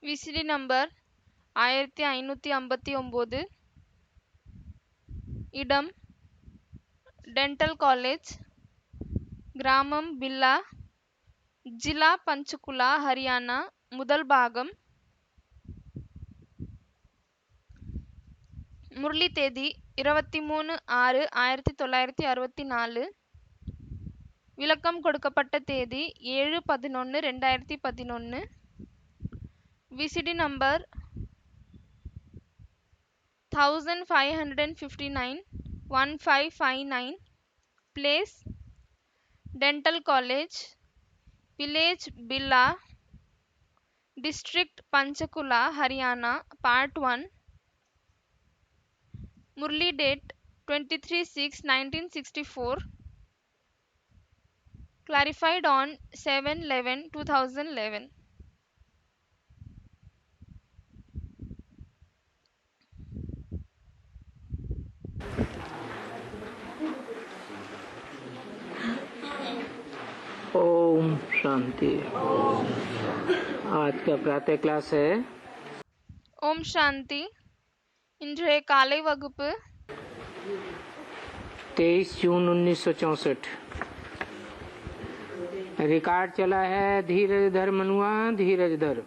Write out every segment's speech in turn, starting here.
VCD number 1559. இடம் dental college, கிராமம் பில்லா, ஜிலா பஞ்ச்குலா, ஹரியானா. முதல் பாகம். முரளி தேதி 23/6/1964. விளக்கம் கொடுக்கப்பட்ட தேதி 7/11/2011. VCD number 1559 1559. Place dental college, village Billa, district Panchkula, Haryana. Part 1. Murali date 23/6/1964. clarified on 7/11/2011. Om Shanti. आज का प्रातः क्लास है ஓம் சாந்தி. இன்றைய காலை வகுப்பு 23 जून 1964। रिकॉर्ड चला है धीरज धर मनुआ धीरज धर।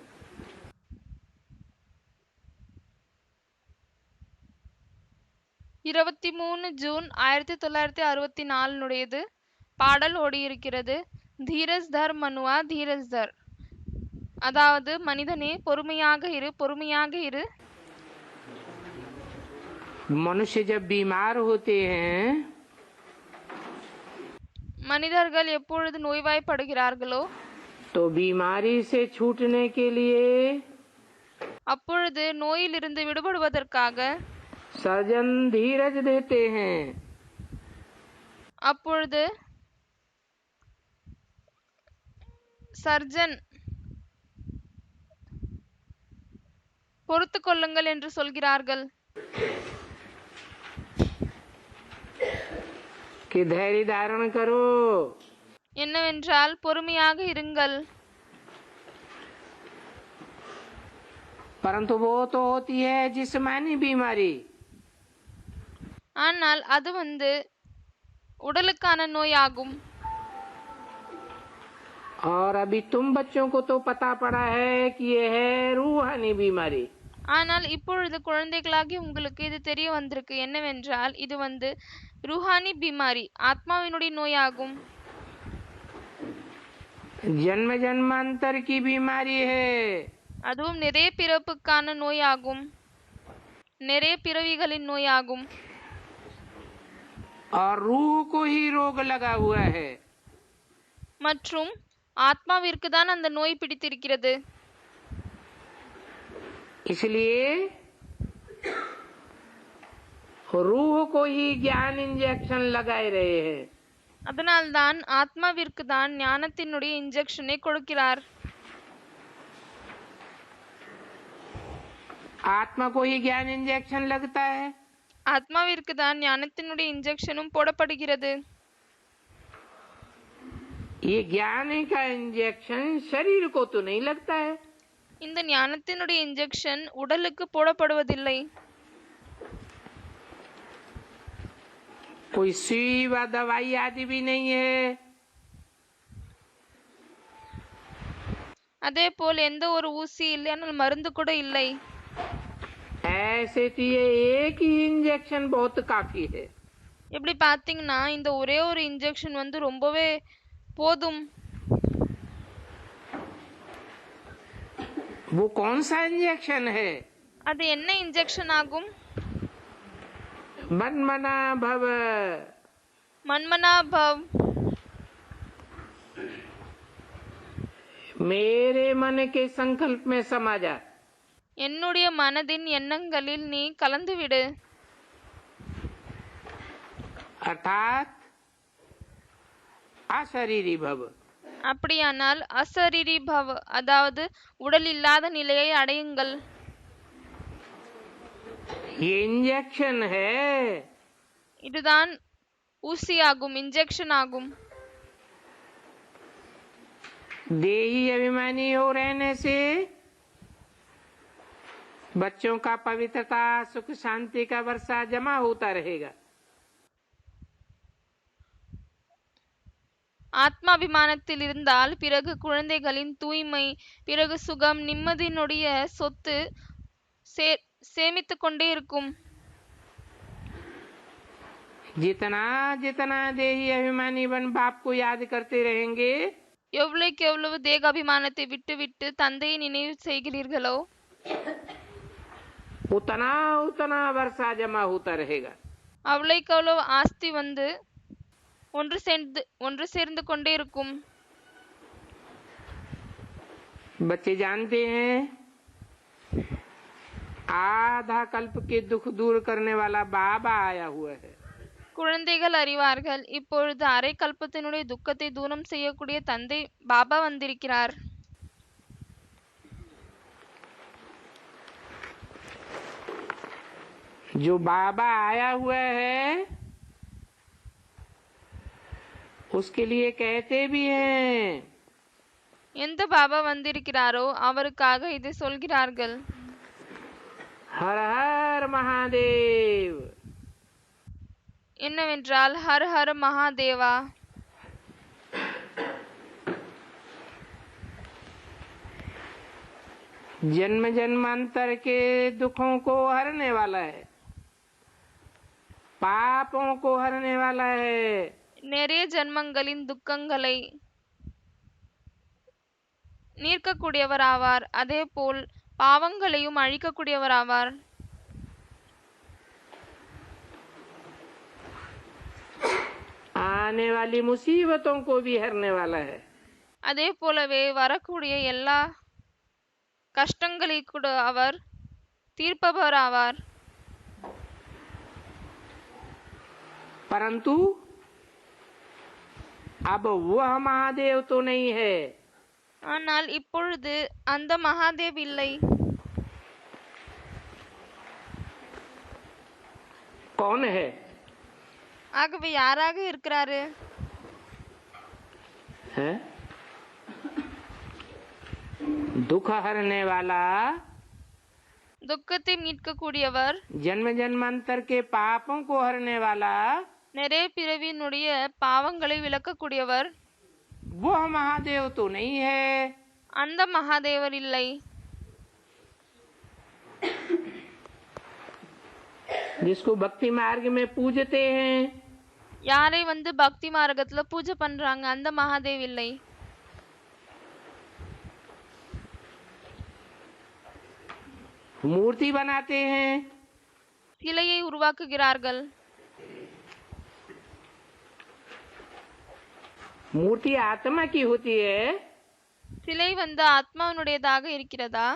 23 ஜூன் 1964 பாடல் ஓடியிருக்கிறது. தீரஜ் தர் மனுவா தீரஜ் தர். அதாவது, மனிதனே பொறுமையாக இரு, பொறுமையாக இரு. मनुष्य जब बीमार होते हैं மனிதர்கள் எப்பொழுது நோய்வாய்ப்படுகிறார்களோ तो बीमारी से छूटने के लिए அப்பொழுது நோயிலிருந்து விடுபடுவதற்காக सर्जन धीरज देते हैं। அப்பொழுது சர்ஜன் பொறுத்து கொள்ளுங்கள் என்று சொல்கிறார்கள். कि धैर्य धारण करो, என்னவென்றால் பொறுமையாக இருங்கள். परंतु वो तो होती है जिस्मानी बीमारी, ஆனால் அது உடலுக்கான நோயாகும். और अभी तुम बच्चों को तो पता पड़ा है कि ये है रूहानी बीमारी। ஆனால் இப்பொழுது குழந்தைகளாகி உங்களுக்கு இது தெரிய வந்திருக்கு. என்னவென்றால் இது ரூஹானி பீமாரி, ஆத்மாவினுடைய நோயாகும். जन्म जन्मांतर की बीमारी है, அதுவும் நிறைய பிறப்புக்கான நோயாகும், நிறைய பிறவிகளின் நோயாகும். और रूह को ही रोग लगा हुआ है। மற்றும் ஆத்மாவிற்கு தான் அந்த நோய் பிடித்திருக்கிறது. इसलिए रूह को ही ज्ञान इंजेक्शन लगाए रहे हैं। அதனால்தான் ஆத்மாவிற்கு தான் ஞானத்தினுடைய இன்ஜெக்ஷனை கொடுக்கிறார். आत्मा को ही ज्ञान इंजेक्शन लगता है, ஆத்மாவிற்கு தான் ஞானத்தினுடைய இன்ஜெக்ஷனும் போடப்படுகிறது. ये ज्ञान का इंजेक्शन शरीर को तो नहीं लगता है। இந்த ஞானத்தினுடைய இன்ஜெக்ஷன் உடலுக்கு போடப்படுவதில்லை. कोई सुई व दवाई आदि भी नहीं है। அதே போல் எந்த ஒரு ஊசி இல்லை, ஆனால் மருந்து கூட இல்லை. ऐसे तो ये एक ही इंजेक्शन बहुत काफी है। எப்படி பார்த்தீங்கன்னா இந்த ஒரே ஒரு இன்ஜெக்ஷன் ரொம்பவே போதும். वो कौन सा इंजेक्शन है? அது என்ன இன்ஜெக்ஷன் ஆகும்? मनमना भव, மன்மனா பவ். मेरे मन के संकल्प में समा जा। என்னுடைய மனதின் எண்ணங்களில் நீ கலந்துவிடு. अर्थात अशरीरी भव। அப்படியானால் அசரீரி பவ், அதாவது உடல் இல்லாத நிலையை அடையுங்கள். ये इंजेक्शन है, இதுதான் ஊசி ஆகும், இன்ஜெக்ஷன் ஆகும். देही अभिमानी हो रहने से बच्चों का पवित्रता सुख शांति का वर्षा जमा होता रहेगा। ஆத்மாபிமானத்தில் இருந்தால் பிறகு குழந்தைகளின் தூய்மை, பிறகு சுகம், நிம்மதியினுடைய சொத்து சேமித்து கொண்டே இருக்கும். जितना जितना देही अभिमानी बन बाप को याद करते रहेंगे, எவ்வளவுக்கு எவ்வளவு தேகாபிமானத்தை விட்டுவிட்டு தந்தையை நினைவு செய்கிறீர்களோ उतना उतना वर्षा जमा होता रहेगा। அவ்வளவுக்கு அவ்வளவு ஆஸ்தி வந்து ஒன்று சேர்ந்து கொண்டே இருக்கும். बच्चे जानते हैं आधा कल्प के दुख दूर करने वाला बाबा आया हुआ है। குழந்தைகள் அறிவார்கள், இப்பொழுது அரை கல்பத்தினுடைய துக்கத்தை தூரம் செய்யக்கூடிய தந்தை பாபா வந்திருக்கிறார். जो बाबा आया हुआ है उसके लिए कहते भी हैं, எந்த பாபா வந்திருக்கிறாரோ அவருக்காக இதை சொல்கிறார்கள். हर हर महादेव, என்னவென்றால் ஹர் ஹர் மகாதேவா. जन्म जन्मांतर के दुखों को हरने वाला है, पापों को हरने वाला है। நிறைய ஜன்மங்களின் துக்கங்களை நீர்க்கக்கூடியவர் ஆவார், அதே போல் பாவங்களையும் அழிக்கக்கூடியவர் ஆவார். आने वाली मुसीबतों को भी हरने वाला है। அதே போலவே வரக்கூடிய எல்லா கஷ்டங்களை கூட அவர் தீர்ப்பவர் ஆவார். परंतु अब वह महादेव तो नहीं है। ஆனால் இப்பொழுது அந்த மகாதேவ் இல்லை. कौन है? ஆகவே யாராக இருக்கிறாரு? है दुख हरने वाला, துக்கத்தை மீட்கக்கூடியவர், जन्म जन्मांतर के पापों को हरने वाला, நிறைய பிறவியினுடைய பாவங்களை விளக்கக்கூடியவர். वह महादेव तो नहीं है। அந்த மகாதேவர் இல்லை. जिसको भक्ति मार्ग में पूजते हैं, யாரை வந்து பக்தி மார்க்கத்துல பூஜை பண்றாங்க அந்த மகாதேவ் இல்லை. मूर्ति बनाते हैं, சிலையை உருவாக்குகிறார்கள். मूर्ति आत्मा की होती है। சிலை வந்து ஆத்மாவினுடையதாக இருக்கிறதா?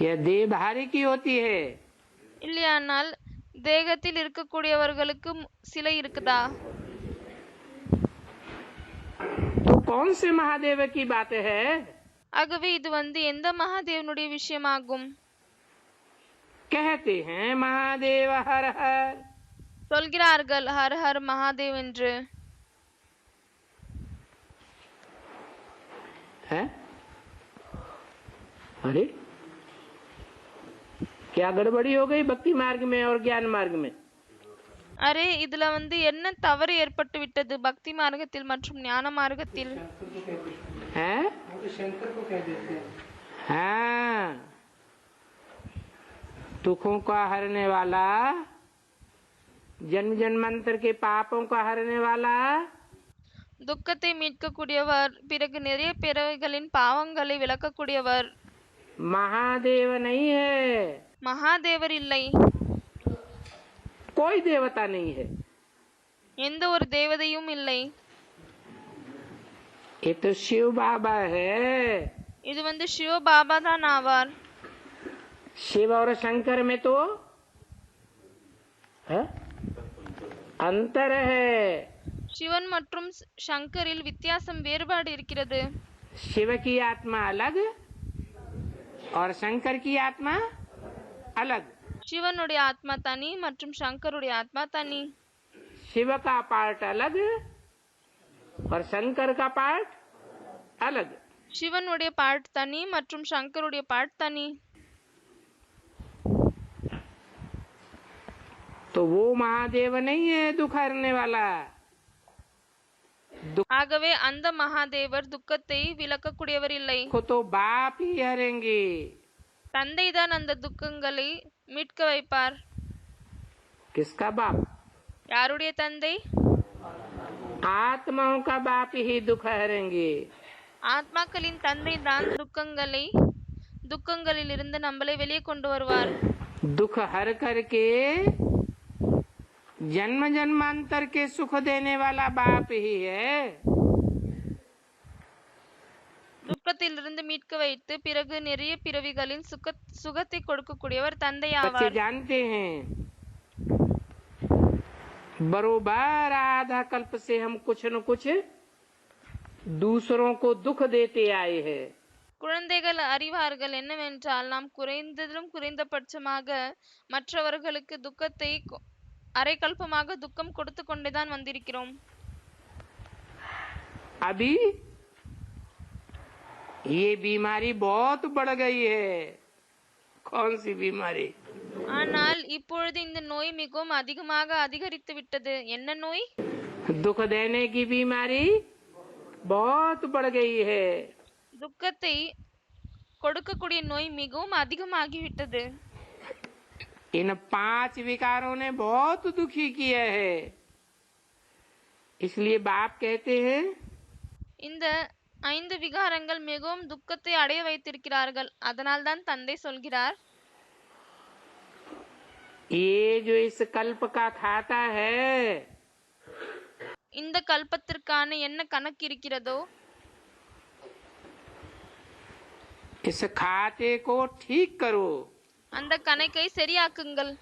यह देहधारी की होती है। இல்லையானால் தேகத்தில் இருக்கக்கூடியவர்களுக்கு சிலை இருக்குதா? तो कौन से महादेव की बात है? ஆகவே இது வந்து எந்த மகாதேவனுடைய விஷயமாகும்? कहते हैं महादेव हर हर, சொல்கிறார்கள் ஹர் ஹர் மகாதேவ் என்று. है? अरे क्या गड़बड़ी हो गई भक्ति मार्ग में और ज्ञान मार्ग में? அரே இதுல வந்து என்ன தவறு ஏற்பட்டு விட்டது பக்தி மார்க்கத்தில் மற்றும் ஞான மார்க்கத்தில்? हैं? हाँ, दुखों का हरने वाला, जन्म जन्मांतर के पापों का हरने वाला, துக்கத்தை மீட்கக்கூடியவர், பிறகு நிறைய பிறவிகளின் பாவங்களை விளக்கக்கூடியவர் महादेव नहीं है। மகாதேவர் இல்லை. कोई देवता नहीं है। எந்த ஒரு தேவதையும் இல்லை. ये तो शिव बाबा है। இது வந்து சிவ பாபா தான் ஆவார். शिव और शंकर में तो है? अंतर है। சிவன் மற்றும் சங்கரில் வித்தியாசம் வேறுபாடு இருக்கிறது. शिव की आत्मा अलग और शंकर की आत्मा अलग। சிவனுடைய ஆத்மா தனி மற்றும் சங்கருடைய ஆத்மா தனி. शिव का पार्ट अलग और शंकर का पार्ट अलग। சிவனுடைய பார்ட் தனி மற்றும் சங்கருடைய பார்ட் தனி. तो वो महादेव नहीं है दुख हरने वाला। ஆகவே அந்த மகாதேவர் துக்கத்தை விலக்கக்கூடியவர் இல்லை. को तो बाप ही हरेंगे। தந்தை தான் அந்த துக்கங்களை மீட்க வைப்பார். किसका बाप? யாருடைய தந்தை? आत्माओं का बाप ही दुख हरेंगे। ஆத்மாக்களின் தந்தை தான் துக்கங்களிலிருந்து நம்மளை வெளியே கொண்டு வருவார். दुख हर करके जन्म जन्मांतर के सुख देने वाला बाप ही है। துக்கத்திலிருந்து மீட்க வைத்து பிறகு நிறைய பிறவிகளின் சுகத்தை கொடுக்கக்கூடியவர் தந்தை बच्चे ஆவார். जानते हैं बरोबर आधा कल्प से हम कुछ न कुछ दूसरों को दुख देते आए हैं। குழந்தைகள் அறிவார்கள் என்னவென்றால் நாம் குறைந்ததிலும் குறைந்தபட்சமாக மற்றவர்களுக்கு துக்கத்தை அரைக்கல்பமாக துக்கம் கொடுத்து கொண்டேதான் வந்திருக்கிறோம். अभी ये बीमारी बहुत बढ़ गई है। कौन सी बीमारी? ஆனால் இப்பொழுது இந்த நோய் மிகவும் அதிகமாக அதிகரித்து விட்டது. என்ன நோய்? दुख देने की बीमारी बहुत बढ़ गई है। துக்கத்தை கொடுக்கக்கூடிய நோய் மிகவும் அதிகமாகிவிட்டது. इन 5 विकारों ने बहुत दुखी किया है। इसलिए बाप कहते हैं இந்த 5 விகாரங்கள் மிகவும் துக்கத்தை அடைய வைத்திருக்கிறார்கள். அதனால் தான் தந்தை சொல்கிறார், ये जो इस कल्प का खाता है இந்த கல்பத்திற்கான என்ன கணக்கு இருக்கிறதோ इस खाते को ठीक करो। அந்த கணக்கை சரியாக்குங்கள்.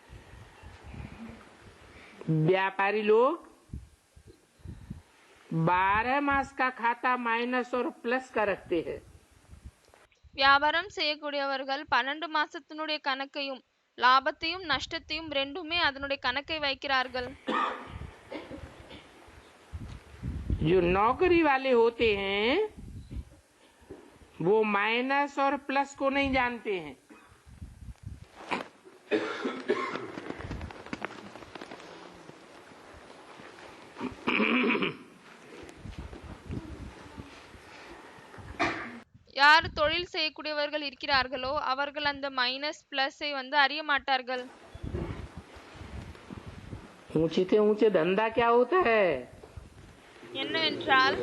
व्यापारी लोग 12 मास का खाता माइनस और प्लस का रखते हैं। வியாபாரம் செய்யக்கூடியவர்கள் 12 மாசத்தினுடைய கணக்கையும் லாபத்தையும் நஷ்டத்தையும் ரெண்டுமே அதனுடைய கணக்கை வைக்கிறார்கள். जो नौकरी वाले होते हैं वो माइनस और प्लस को नहीं जानते हैं। யார் தொழில் செய்யக்கூடியவர்கள் இருக்கிறார்களோ அவர்கள் அந்த மைனஸ் பிளஸை அறிய மாட்டார்கள். ऊंचे से ऊंचे धंधा क्या होता है? என்னவென்றால்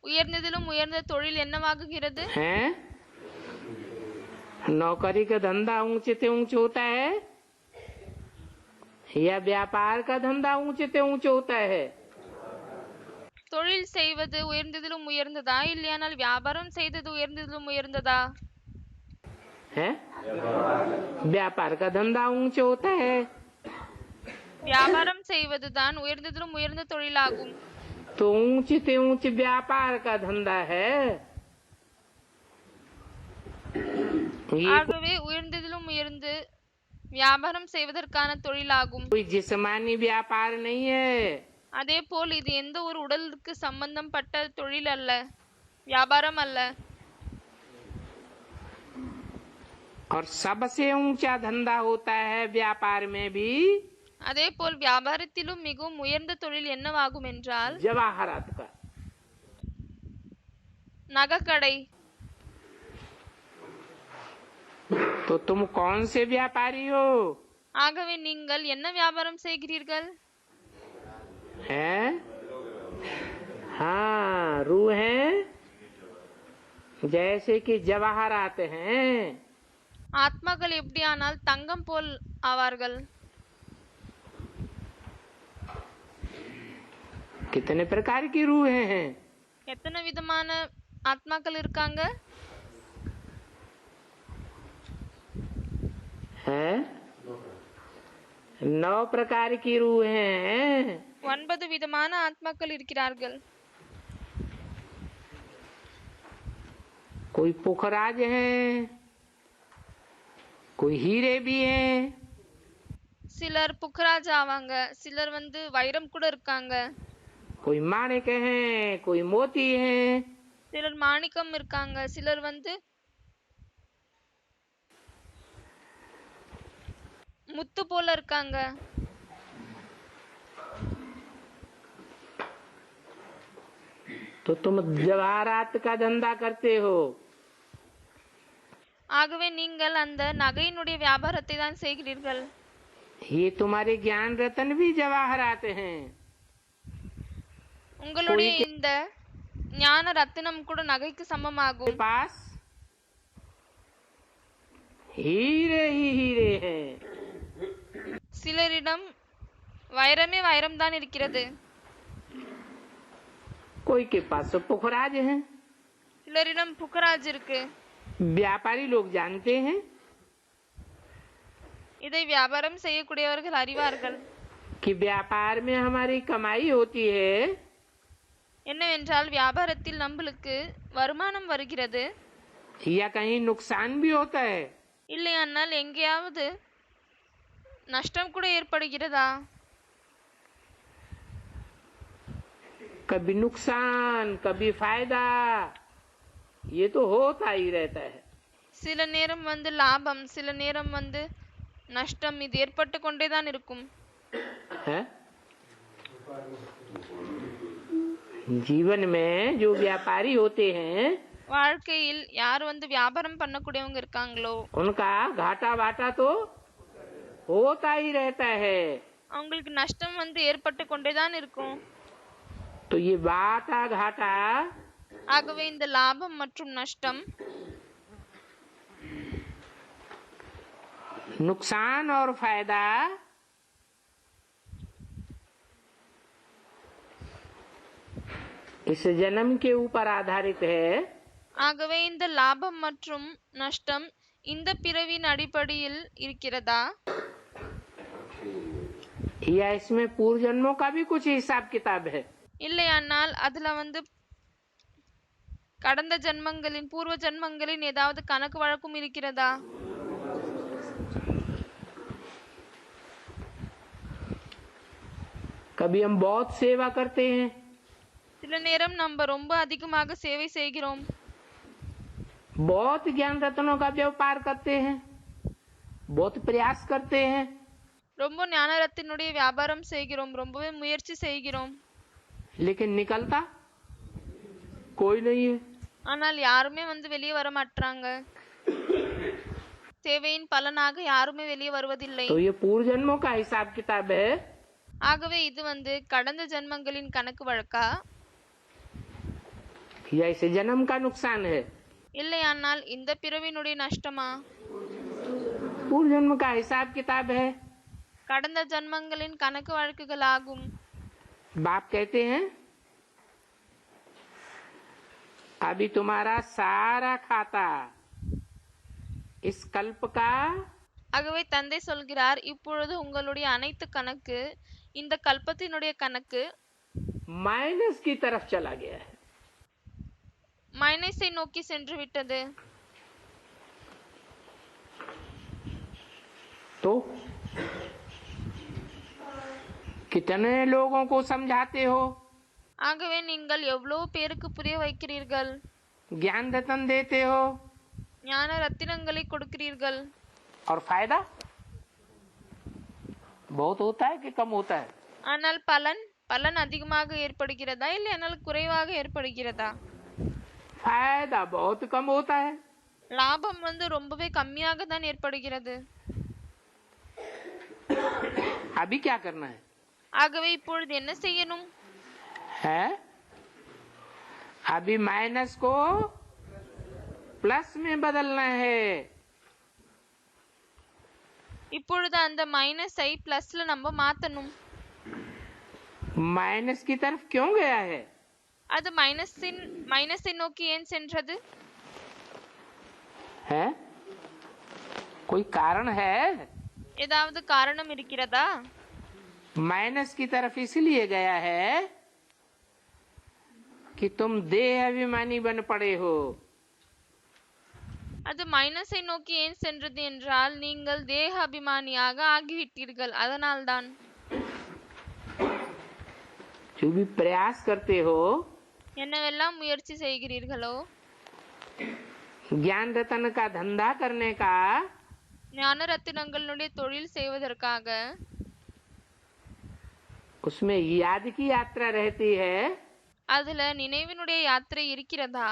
உயர்ந்ததிலும் உயர்ந்த தொழில் என்னவாகுகிறது? हैं? नौकरी का धंधा ऊंचे से ऊंचे होता है या व्यापार का धंधा ऊंचे से ऊंचे होता है? தொழில் செய்வது உயர்ந்ததிலும் உயர்ந்ததா இல்லையானால் வியாபாரம் செய்தது உயர்ந்ததிலும் உயர்ந்ததா? है? व्यापार का धंधा ऊंचे होता है। வியாபாரம் செய்வதுதான் உயர்ந்ததிலும் உயர்ந்த தொழிலாகும். तो ऊंचे से ऊंचे व्यापार का धंधा है। ये ஆகவே உயர்ந்ததிலும் உயர்ந்து வியாபாரம் செய்வதற்கான தொழிலாகும். कोई जिस्मानी व्यापार नहीं है। அதே போல் இது எந்த ஒரு உடலுக்கு சம்பந்தப்பட்ட தொழில் அல்ல, வியாபாரம் அல்ல. और सबसे ऊंचा धंधा होता है व्यापार में भी அதே போல் வியாபாரத்திலும் மிகவும் உயர்ந்த தொழில் என்னவாகும் என்றால் जवाहरात का। நகைக்கடை. तो तुम कौन से व्यापारी हो? ஆகவே நீங்கள் என்ன வியாபாரம் செய்கிறீர்கள்? हैं? हाँ, रूह है जैसे कि जवाहरात हैं। ஆத்மாக்கள் எப்படியானால் தங்கம் போல் ஆவார்கள். कितने प्रकार की रूह हैं? எத்தனை விதமான ஆத்மாக்கள் இருக்காங்க? हैं? 9 प्रकार की रूह हैं। 9 விதமான ஆத்மாக்கள் இருக்கிறார்கள். कोई पुखराज है, कोई हीरे भी हैं, சிலர் புக்ராஜ் ஆவாங்க, சிலர் வைரம் கூட இருக்காங்க, कोई माणिक हैं, कोई मोती हैं। சிலர் மாணிக்கம் இருக்காங்க, சிலர் வந்து முத்து போல இருக்காங்க. तो तुम जवाहरात का धंधा करते हो। ஆகவே நீங்கள் அந்த நகையினுடைய வியாபாரத்தை தான் செய்கிறீர்கள். ये तुम्हारे ज्ञान रतन भी जवाहरात हैं। உங்களுடைய இந்த ஞான ரத்தினம் கூட நகைக்கு சமமாகும். पास हीरे ही हीरे हैं। சிலரிடம் வைரமே வைரம் தான் இருக்கிறது. कोई के पास तो पुखराज हैं। சிலரிடம் புகராஜ் இருக்கு. व्यापारी लोग जानते हैं இதை வியாபாரம் செய்யக்கூடியவர்கள் அறிவார்கள். कि व्यापार में हमारी कमाई होती है, என்னவென்றால் வியாபாரத்தில் நம்மளுக்கு வருமானம் வருகிறது, या कहीं नुकसान भी होता है। இல்லையானால் எங்கேயாவது நஷ்டம் கூட ஏற்படுகிறதா? कभी नुकसान कभी फायदा, ये तो होता ही रहता है। சில நேரம் வந்து லாபம், சில நேரம் வந்து நஷ்டம், இது ஏற்பட்டு கொண்டேதான் இருக்கும். है? जीवन में जो व्यापारी होते हैं வாழ்க்கையில் யார் வந்து வியாபாரம் பண்ணக்கூடியவங்க இருக்காங்களோ उनका घाटा वाटा तो होता ही रहता है। அவங்களுக்கு நஷ்டம் வந்து ஏற்பட்டு கொண்டேதான் இருக்கும். तो ये वाटा घाटा ஆகவே இந்த லாபம் மற்றும் நஷ்டம், नुकसान और फायदा इस जन्म के ऊपर आधारित है। ஆகவே இந்த லாபம் மற்றும் நஷ்டம் இந்த பிறவின் அடிப்படையில் இருக்கிறதா, या इसमें पूर्व जन्मों का भी कुछ हिसाब किताब है। இல்லையானால் அதுல வந்து கடந்த ஜென்மங்களின் பூர்வ ஜென்மங்களின் ஏதாவது கணக்கு வழக்கும் இருக்கிறதா? कभी हम बहुत सेवा करते हैं, சில நேரம் நம்ம ரொம்ப அதிகமாக சேவை செய்கிறோம், बहुत ज्ञान रत्नों का व्यापार करते हैं, बहुत प्रयास करते हैं, ரொம்ப ஞானரத்தினுடைய வியாபாரம் செய்கிறோம், ரொம்பவே முயற்சி செய்கிறோம், लेकिन निकलता कोई नहीं है। ஆனால் யாருமே வந்து வெளியே வர மாட்டாங்க. சேவையின் பலனாக யாருமே வெளியே வருவதில்லை. तो ये पूर्व जन्मों का हिसाब किताब है, ஆகவே இது வந்து கடந்த ஜென்மங்களின் கணக்கு வழக்கா, या इस जन्म का नुकसान है? இல்லையானால் இந்த பிறவினுடைய நஷ்டமா? पूर्व जन्म का हिसाब किताब है। கடந்த ஜென்மங்களின் கணக்கு வழக்குகள் ஆகும். बाप कहते हैं अभी तुम्हारा सारा खाता इस कल्प का ஆகவே தந்தை சொல்கிறார், இப்பொழுது உங்களுடைய அனைத்து கணக்கு, இந்த கல்பத்தினுடைய கணக்கு माइनस की तरफ चला गया है। மைனஸை நோக்கி சென்று விட்டது. तो कितने लोगों को समझाते हो, ஆகவே நீங்கள் எவ்வளவு பேருக்கு புரிய வைக்கிறீர்கள், ज्ञान रतन देते हो, ஞான ரத்தினங்களை கொடுக்கிறீர்கள், और फायदा बहुत होता है कि कम होता है? ஆனால் பலன் அதிகமாக ஏற்படுகிறதா இல்லையானால் குறைவாக ஏற்படுகிறதா? फायदा बहुत कम होता है। லாபம் வந்து ரொம்பவே கம்மியாக தான் ஏற்படுகிறது. अभी क्या करना है? ஆகவே இப்பொழுது என்ன செய்யணும்? है अभी माइनस को प्लस में बदलना है। இப்பொழுது அந்த மைனஸை பிளஸ்ல நம்ம மாத்தணும். माइनस की तरफ क्यों गया है? அது மைனஸை நோக்கி ஏன் சென்றது? है कोई कारण है? ஏதாவது காரணம் இருக்கிறதா? माइनस की तरफ इसलिए गया है कि तुम देह अभिमानी बन पड़े हो। அது மைனஸை நோக்கி ஏன் சென்றது என்றால் நீங்கள் தேக அபிமானியாக ஆகிவிட்டீர்கள், அதனால்தான். जो भी प्रयास करते हो என்னவெல்லாம் முயற்சி செய்கிறீர்களோ ज्ञान रतन का धंधा करने का, ஞான ரத்தினங்களுடைய தொழில் செய்வதற்காக उसमें याद की यात्रा रहती है அதுல நினைவினுடைய யாத்திரை இருக்கிறதா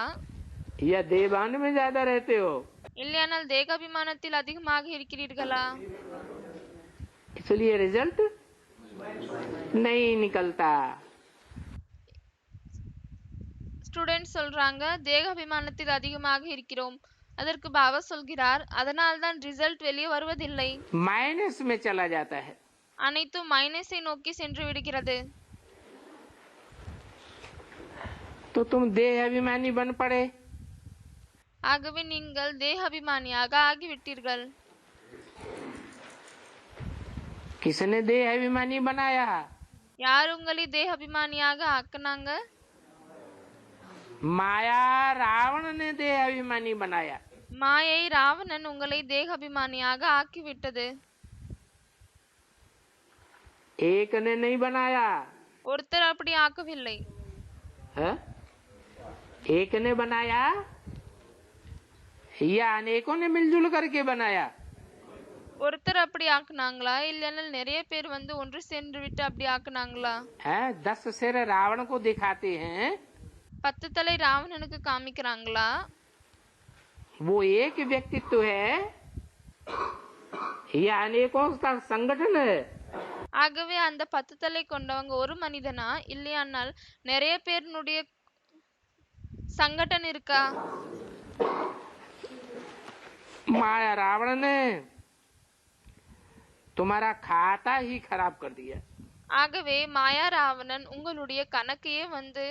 या देवान में ज्यादा रहते हो? இல்லையானால் தேகாபிமானத்தில் அதிகமாக இருக்கிறீர்களா? इसलिए रिजल्ट नहीं निकलता। ஸ்டூடெண்ட் சொல்றாங்க தேகாபிமானத்தில் அதிகமாக இருக்கிறோம். அதற்கு பாபா சொல்கிறார் அதனால்தான் ரிசல்ட் வெளியே வருவதில்லை, माइनस में चला जाता है। அனைத்தும் மைனஸை நோக்கி சென்று விடுகிறது. तो तुम देह अभिमानी बन पड़े। ஆகவே நீங்கள் தேகாபிமானியாக ஆகிவிட்டீர்கள். किसने देह अभिमानी बनाया? யார் உங்களை தேகாபிமானியாக ஆக்குனாங்க? माया रावण ने देह अभिमानी बनाया। மாயை ராவணன் உங்களை தேகாபிமானியாக ஆக்கிவிட்டது. एक ने नहीं बनाया ஒருத்தர் அப்படி ஆக்கவில்லை. है? एक ने बनाया या अनेकों ने मिलजुल करके बनाया? ஒருத்தர் அப்படி ஆக்குனாங்களா இல்லைன்னா நிறைய பேர் வந்து ஒன்று சென்று விட்டு அப்படி ஆக்குனாங்களா? है 10 सिर रावण को दिखाते हैं, 10 தலை ராவணனுக்கு காமிக்கிறாங்களா? वो एक व्यक्तित्व है या अनेकों का संगठन है? ஆகவே அந்த 10 தலை கொண்டவங்க ஒரு மனிதனா இல்லையானால் நிறைய பேருடைய சங்கடன் இருக்கா? माया रावण ने तुम्हारा खाता ही खराब कर दिया। ஆகவே மாயா ராவணன் உங்களுடைய கணக்கையே வந்து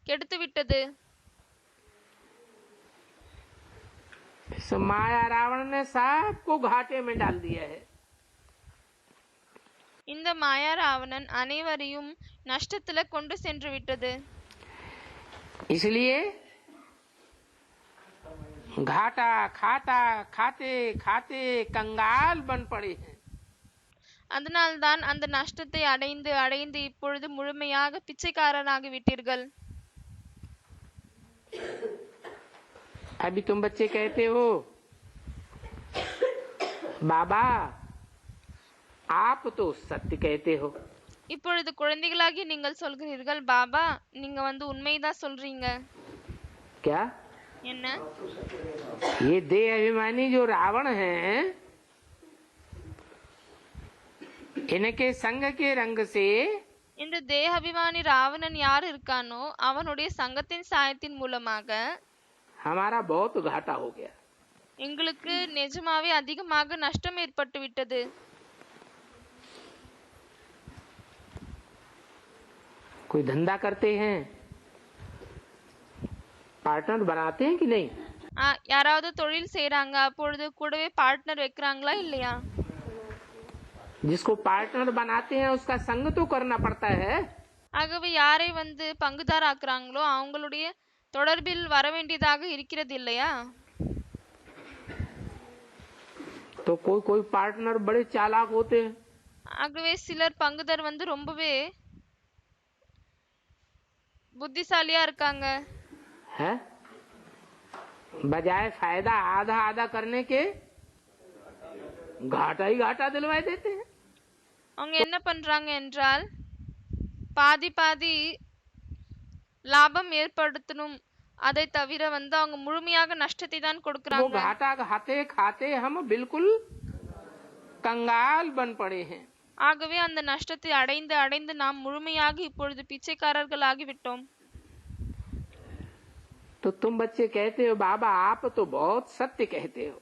கெடுத்து விட்டது. इस माया रावण ने सबको घाटे में डाल दिया है। இந்த மாயா ராவணன் அனைவரையும் நஷ்டத்துல கொண்டு சென்று விட்டது. इसलिए घाटा खाता खाते खाते कंगाल बन पड़े हैं। அதனால்தான் அந்த நஷ்டத்தை அடைந்து அடைந்து இப்பொழுது முழுமையாக பிச்சைக்காரனாகி விட்டீர்கள். अभी तुम बच्चे कहते हो बाबा आप तो सत्य कहते हो। இப்பொழுது குழந்தைகளாகி நீங்கள் சொல்கிறீர்கள் பாபா நீங்க வந்து உண்மைதான் சொல்றீங்க. क्या? என்ன? ये देह अभिमानी जो रावण हैं, इनके संग के रंग से இந்த தேகாபிமானி ராவணன் யார் இருக்கானோ அவனுடைய சங்கத்தின் சாயத்தின் மூலமாக हमारा बहुत घाटा हो गया। எங்களுக்கு நிஜமாவே அதிகமாக நஷ்டம் ஏற்பட்டு விட்டது. कोई धंधा करते हैं, पार्टनर बनाते हैं कि नहीं? யாராவது தொழில் செய்யறாங்க அப்பொழுது கூடவே பார்ட்னர் வைக்கிறாங்களா இல்லையா? जिसको पार्टनर बनाते हैं उसका संग तो करना पड़ता है। ஆகவே யாரை வந்து பங்குதார் ஆக்குறாங்களோ அவங்களுடைய தொடர்பில் வர வேண்டியதாக இருக்கிறது இல்லையா? तो कोई कोई पार्टनर बड़े चालाक होते हैं। ஆகவே சிலர் பங்குதார் வந்து ரொம்பவே புத்திசாலியா இருக்காங்க. है बजाय फायदा आधा आधा करने के घाटा ही घाटा दिलवा देते हैं। அவங்க என்ன பண்றாங்க என்றால் பாதி பாதி லாபம் ஏற்படுத்தணும், அதை தவிர வந்து அவங்க முழுமையாக நஷ்டத்தை தான் वो கொடுக்கறாங்க. घाटा खाते खाते हम बिल्कुल कंगाल बन पड़े हैं। ஆகவே அந்த நஷ்டத்தை அடைந்து அடைந்து நாம் முழுமையாக இப்பொழுது பிச்சைக்காரர்கள் ஆகிவிட்டோம். तो तुम बच्चे कहते हो बाबा आप तो बहुत सत्य कहते हो।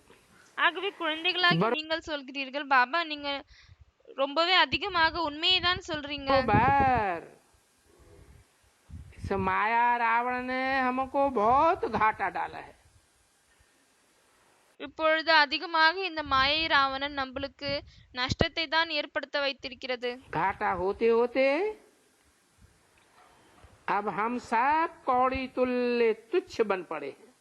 ஆகவே குழந்தைகளாக நீங்கள் சொல்கிறீர்கள் பாபா நீங்க ரொம்பவே அதிகமாக உண்மையை தான் சொல்றீங்க. तो बार इस माया रावण ने हमको बहुत घाटा डाला है। இப்பொழுது அதிகமாக இந்த மாயை ராவணன் நம்மளுக்கு நஷ்டத்தை தான் ஏற்படுத்த வைத்திருக்கிறது. घाटा होते होते अब हम सब कौड़ी तुल्य तुच्छ बन पड़े हैं।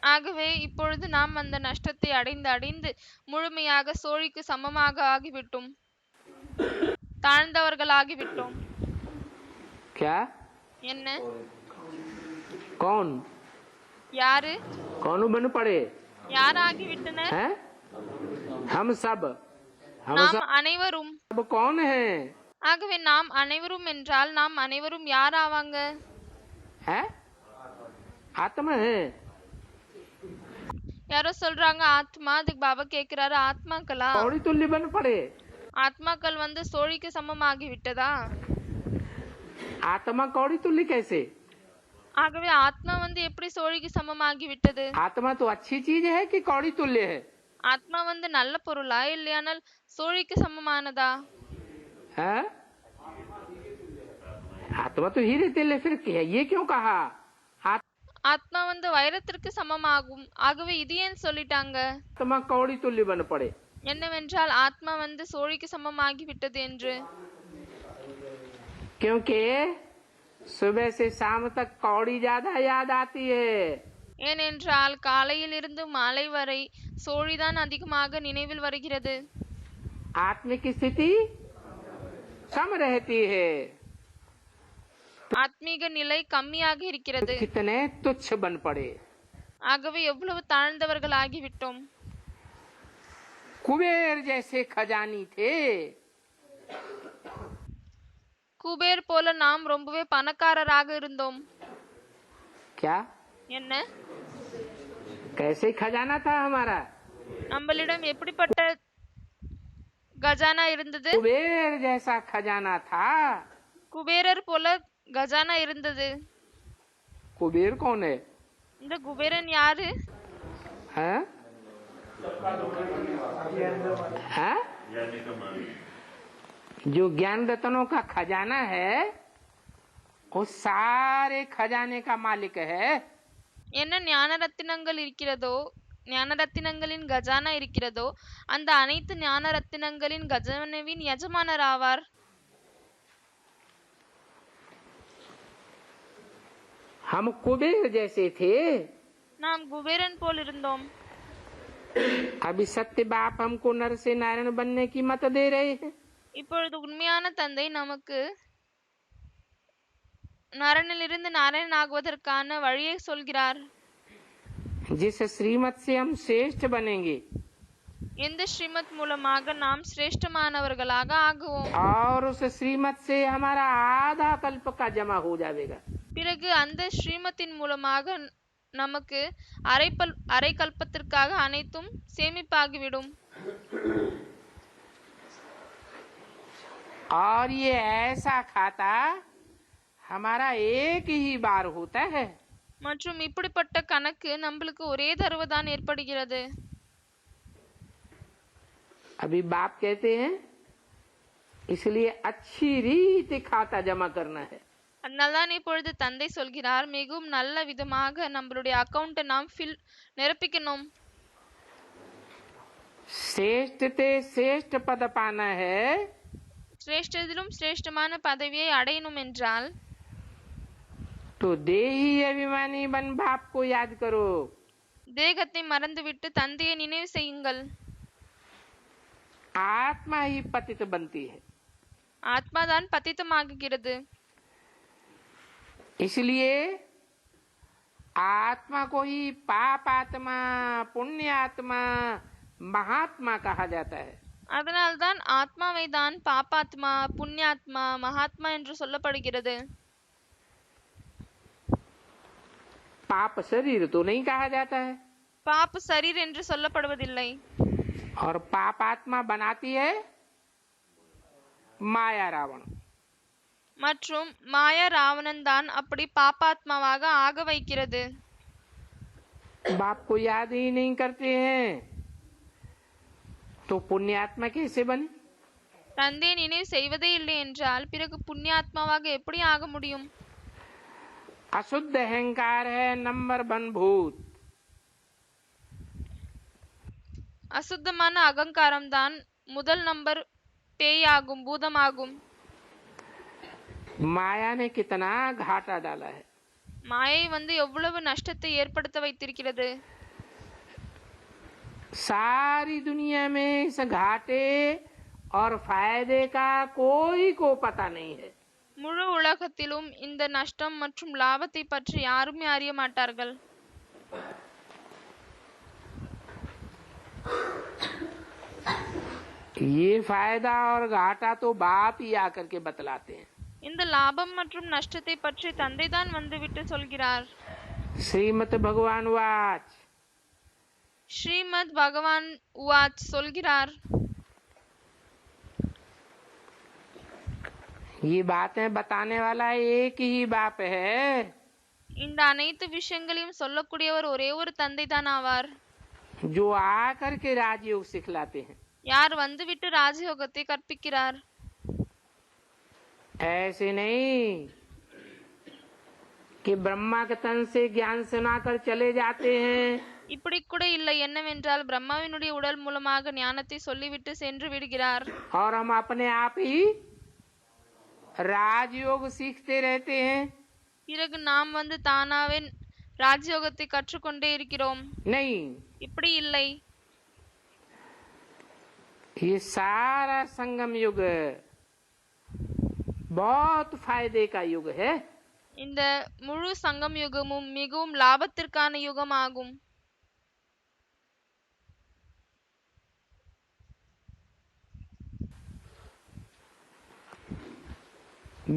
ஆகவே இப்பொழுது நாம் அந்த நஷ்டத்தை அடைந்து அடைந்து முழுமையாக சோழிக்கு சமமாக ஆகிவிட்டோம், தாழ்ந்தவர்கள் ஆகிவிட்டோம். क्या? என்ன? कौन? யாரு? कौन बन पड़े யாராகிவிட்டனர்? हैं? हम सब நாம் அனைவரும். कौन है? ஆகவே நாம் அனைவரும் என்றால் நாம் அனைவரும் யார் ஆவாங்க? हैं? आत्मा है। யாரோ சொல்றாங்க ஆத்மா. அதுக்கு பாபா கேக்குறாரு ஆத்மாக்களா? कौड़ी तुल्य बन पड़े। ஆத்மாக்கள் சோழிக்கு சமமாகி விட்டதா? आत्मा कौड़ी तुल्य कैसे? ஆகவே ஆத்மா எப்படி சோழிக்கு சமமாகி விட்டது? आत्मा तो अच्छी चीज है कि कौड़ी तुल्य है? ஆத்மா நல்ல பொருளா இல்லையானால் சோழிக்கு சமமானதா? हैं? आत्मा तो हीरे तिल्य, फिर ये क्यों कहा? ஆத்மா வைரத்திற்கு சமமாகும். ஆகவே இது ஏன் சொல்லிட்டாங்க? आत्मा कौड़ी तुल्य बन पड़े। என்னவென்றால் ஆத்மா சோழிக்கு சமமாகி விட்டது என்று. क्योंकि सुबह से शाम तक कौड़ी ज्यादा याद आती है। ஏனென்றால் காலையிலிருந்து மாலை வரை சோழிதான் அதிகமாக நினைவில் வருகிறது. आत्मिक स्थिति कम रहती है। ஆத்மீக நிலை கம்மியாக இருக்கிறது. कितने तुच्छ बन पड़े। ஆகவே எவ்வளவு தாழ்ந்தவர்கள் ஆகிவிட்டோம். कुबेर जैसे खजानी थे। குபேர் போல நாம் ரொம்பவே பணக்காரராக இருந்தோம். क्या? என்ன? कैसे खजाना था हमारा? நம்மளிடம் எப்படிப்பட்ட கஜானா இருந்தது? कुबेर जैसा खजाना था। குபேரர் போல கஜானா இருந்தது. कुबेर कौन है? இந்த குபேரன் யாரு? हैं? हैं? जो ज्ञान रत्नों का खजाना है वो सारे खजाने का मालिक है। என்ன ஞான ரத்தினங்கள் இருக்கிறதோ, ஞான ரத்தினங்களின் கஜானா இருக்கிறதோ அந்த அனைத்து ஞான ரத்தினங்களின் கஜானாவின் எஜமானர் ஆவார். हम कुबेर जैसे थे। நாம் குபேரன் போல் இருந்தோம். अभी सत्य बाप हमको नर से नारायण बनने की मत दे रहे हैं। இப்பொழுது உண்மையான தந்தை நமக்கு நரனிலிருந்து நாராயணன் ஆகுவதற்கான வழியை சொல்கிறார். जिस श्रीमत से हम श्रेष्ठ बनेंगे எந்த ஸ்ரீமத் மூலமாக நாம் சிரேஷ்டமானவர்களாக ஆகுவோம். और उस श्रीमत से हमारा आधा कल्प का जमा हो जाएगा। பிறகு அந்த ஸ்ரீமத்தின் மூலமாக நமக்கு அரை கல்பத்திற்காக அனைத்தும் சேமிப்பாகிவிடும். और ये ऐसा खाता हमारा एक ही बार होता है। மற்றும் இப்படிப்பட்ட கணக்கு நம்மளுக்கு ஒரே தடவை தான் ஏற்படுகிறது. अभी बाप कहते हैं इसलिए अच्छी रीति खाता जमा करना है। அதனால்தான் இப்பொழுது தந்தை சொல்கிறார் மிகவும் நல்ல விதமாக நம்மளுடைய அக்கவுண்டை நாம் நிரப்பிக்கணும். श्रेष्ठ ते श्रेष्ठ पद पाना है। சிரேஷ்டத்திலும் சிரேஷ்டமான பதவியை அடையணும் என்றால் तो देही अभिमानी बन बाप को याद करो। தேகத்தை மறந்துவிட்டு தந்தையை நினைவு செய்யுங்கள். आत्मा ही पतित बनती है। ஆத்மாதான் பतितமாகுகிறது. इसलिए आत्मा को ही पाप आत्मा, पुण्य आत्मा, महात्मा कहा जाता है। அதனால்தான் ஆத்மாவை தான் பாபாத்மா, புண்ணியாத்மா, மகாத்மா என்று சொல்லப்படுகிறது. पाप शरीर तो नहीं कहा जाता है। பாப் சரீர் என்று சொல்லப்படுவதில்லை. और पाप आत्मा बनाती है माया रावण। மற்றும் மாயா ராவணன் தான் அப்படி பாபாத்மாவாக ஆக வைக்கிறது. बाप को याद ही नहीं करते हैं तो पुण्यात्मा कैसे बने? தந்தையை நினைவு செய்வதே இல்லை என்றால் பிறகு புண்ணியாத்மாவாக எப்படி ஆக முடியும்? अशुद्ध अहंकार है नंबर 1 भूत। அசுத்தமான அகங்காரம் தான் முதல் நம்பர் பேயாகும், பூதமாகும். माया ने कितना घाटा डाला है। மாயை எவ்வளவு நஷ்டத்தை ஏற்படுத்த வைத்திருக்கிறது. सारी दुनिया में इस घाटे और फायदे का कोई को पता नहीं है। முழு உலகத்திலும் இந்த நஷ்டம் மற்றும் லாபத்தை பற்றி யாருமே அறிய மாட்டார்கள். ये फायदा और घाटा तो बाप ही आकर के बतलाते हैं. இந்த லாபம் மற்றும் நஷ்டத்தை பற்றி தந்தை தான் வந்துவிட்டு சொல்கிறார். श्रीमद् भगवान वाच. ஸ்ரீமத் பகவான் உவாச் சொல்கிறார். ये बातें बताने वाला एक ही बाप है. இந்த அனைத்து விஷயங்களையும் சொல்லக்கூடியவர் ஒரே ஒரு தந்தை தான் ஆவார். जो आकर के राजयोग सिखलाते हैं. யார் வந்துவிட்டு ராஜயோகத்தை கற்பிக்கிறார். ऐसे नहीं कि ब्रह्मा के तन से ज्ञान सुनाकर चले जाते हैं. இப்படி கூட இல்லை. என்னவென்றால் பிரம்மாவினுடைய உடல் மூலமாக ஞானத்தை சொல்லிவிட்டு சென்று விடுகிறார். और हम अपने आप ही राजयोग सीखते रहते हैं. பிறகு நாம் வந்து தானாவே ராஜயோகத்தை கற்றுக்கொண்டே இருக்கிறோம். नहीं, இப்படி இல்லை. ये सारा संगम युग बहुत फायदे का युग है. இந்த முழு சங்கம் யுகமும் மிகவும் லாபத்திற்கான யுகம் ஆகும்.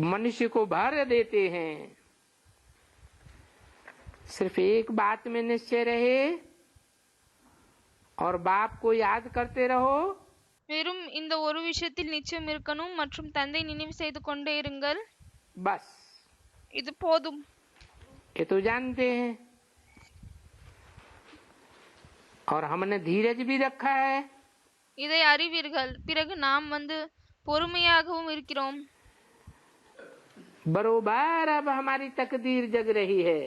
मनुष्य को भर देते हैं. सिर्फ एक बात में निश्चय रहे और बाप को याद करते रहो. வெறும் இந்த ஒரு விஷயத்தில் நிச்சயம் இருக்கணும் மற்றும் தந்தை நினைவு செய்து கொண்டே இருங்கள். बस இது போதும். ये तो जानते हैं. और हमने धीरज भी रखा है. இதை அறிவீர்கள். பிறகு நாம் வந்து பொறுமையாகவும் இருக்கிறோம். बरोबर अब हमारी तकदीर जग रही है.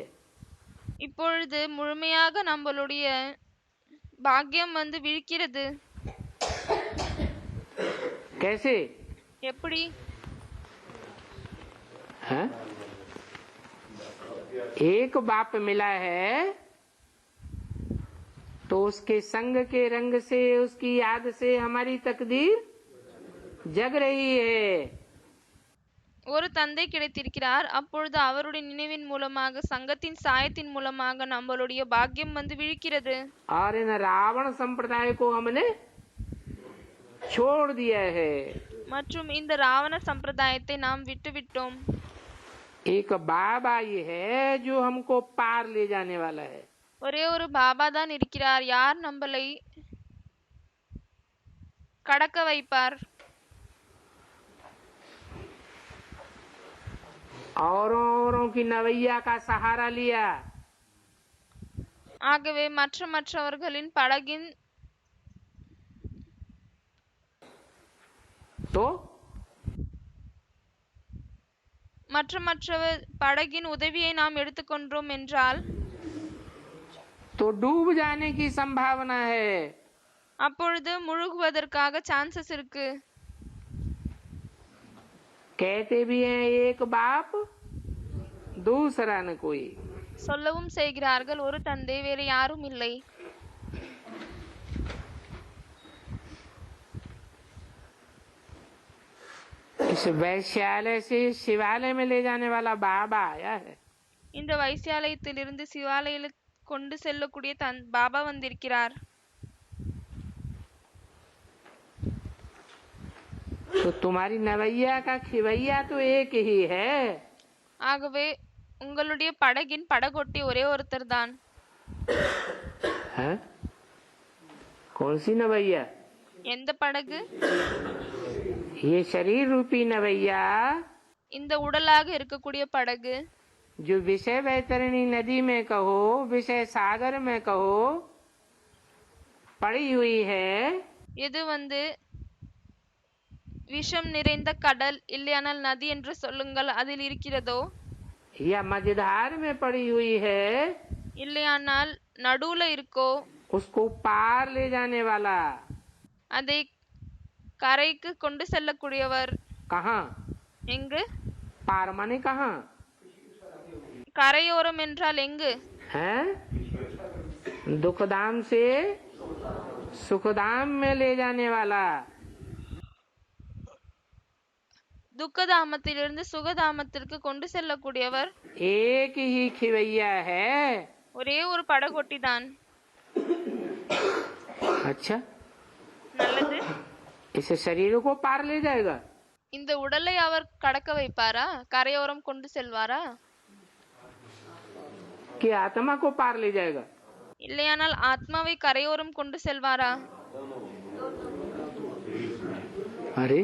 இப்பொழுது முழுமையாக நம்மளுடைய பாக்கியம் வந்து விழிக்கிறது. कैसे? எப்படி? हाँ? एक बाप मिला है तो उसके संग के रंग से, उसकी याद से हमारी तकदीर जग रही है. ஒரு தந்தை கிடைத்திருக்கிறார். அப்பொழுது அவருடைய நினைவின் மூலமாக, சங்கத்தின் சாயத்தின் மூலமாக நம்மளுடைய பாக்கியம் வந்து விழிக்கிறது. और इन रावण संप्रदाय को हमने छोड़ दिया है. மற்றும் இந்த ராவண சம்பிரதாயத்தை நாம் விட்டுவிட்டோம். एक बाबा ये है जो हमको पार ले जाने वाला है. ஒரே ஒரு பாபா தான் இருக்கிறார். யார் நம்மளை கடக்க வைப்பார். औरों की नवैया का सहारा लिया ஆகவே மற்றவர்களின் படகின் तो மற்றவர் படகின் உதவியை நாம் எடுத்துக்கொண்டோம் என்றால் तो डूब जाने की संभावना है. அப்பொழுது முழுகுவதற்காக சான்சஸ் இருக்கு. कहते भी हैं एक बाप दूसरा न कोई. சொல்லவும் செய்கிறார்கள், ஒரு தந்தை வேறு யாரும் இல்லை. इस वैश्यालय से शिवालय में ले जाने वाला बाबा आया है. இந்த வைசியாலயத்திலிருந்து சிவாலயில் கொண்டு செல்லக்கூடிய பாபா வந்திருக்கிறார். तो तुम्हारी नवैया का खिवैया तो एक ही है. ஆகவே உங்களுடைய படகின் படகொட்டி ஒரே ஒருத்தர் தான். हैं? कौन सी नवैया? எந்த படகு? ये शरीर रूपी नवैया இந்த உடலாக இருக்கக்கூடிய படகு. जो विषय वैतरणी नदी में कहो, विषय सागर में कहो, पड़ी हुई है. எது வந்து விஷம் நிறைந்த கடல் இல்லையானால் நதி என்று சொல்லுங்கள், அதில் இருக்கிறதோ, या मझधार में पड़ी हुई है, இல்லையானால் நடுவுல இருக்கோ, उसको पार ले जाने वाला. அதை கரைக்கு கொண்டு செல்லக்கூடியவர். कहाँ? எங்கு? पार माने कहाँ? கரையோரம் என்றால் எங்கு? हैं? दुखधाम से सुखधाम में ले जाने वाला. துக்கதாமத்திலிருந்து சுகதாமத்திற்கு கொண்டு செல்லக்கூடியவர் एक ही खिवैया है। ஒரே ஒரு படகோட்டி தான். अच्छा, நல்லது. इसे शरीर को पार ले जाएगा। இந்த உடலை அவர் கடக்க வைப்பாரா, கரையோரம் கொண்டு செல்வாரா? कि आत्मा को पार ले जाएगा। இல்லையானால் ஆத்மாவை கரையோரம் கொண்டு செல்வாரா? अरे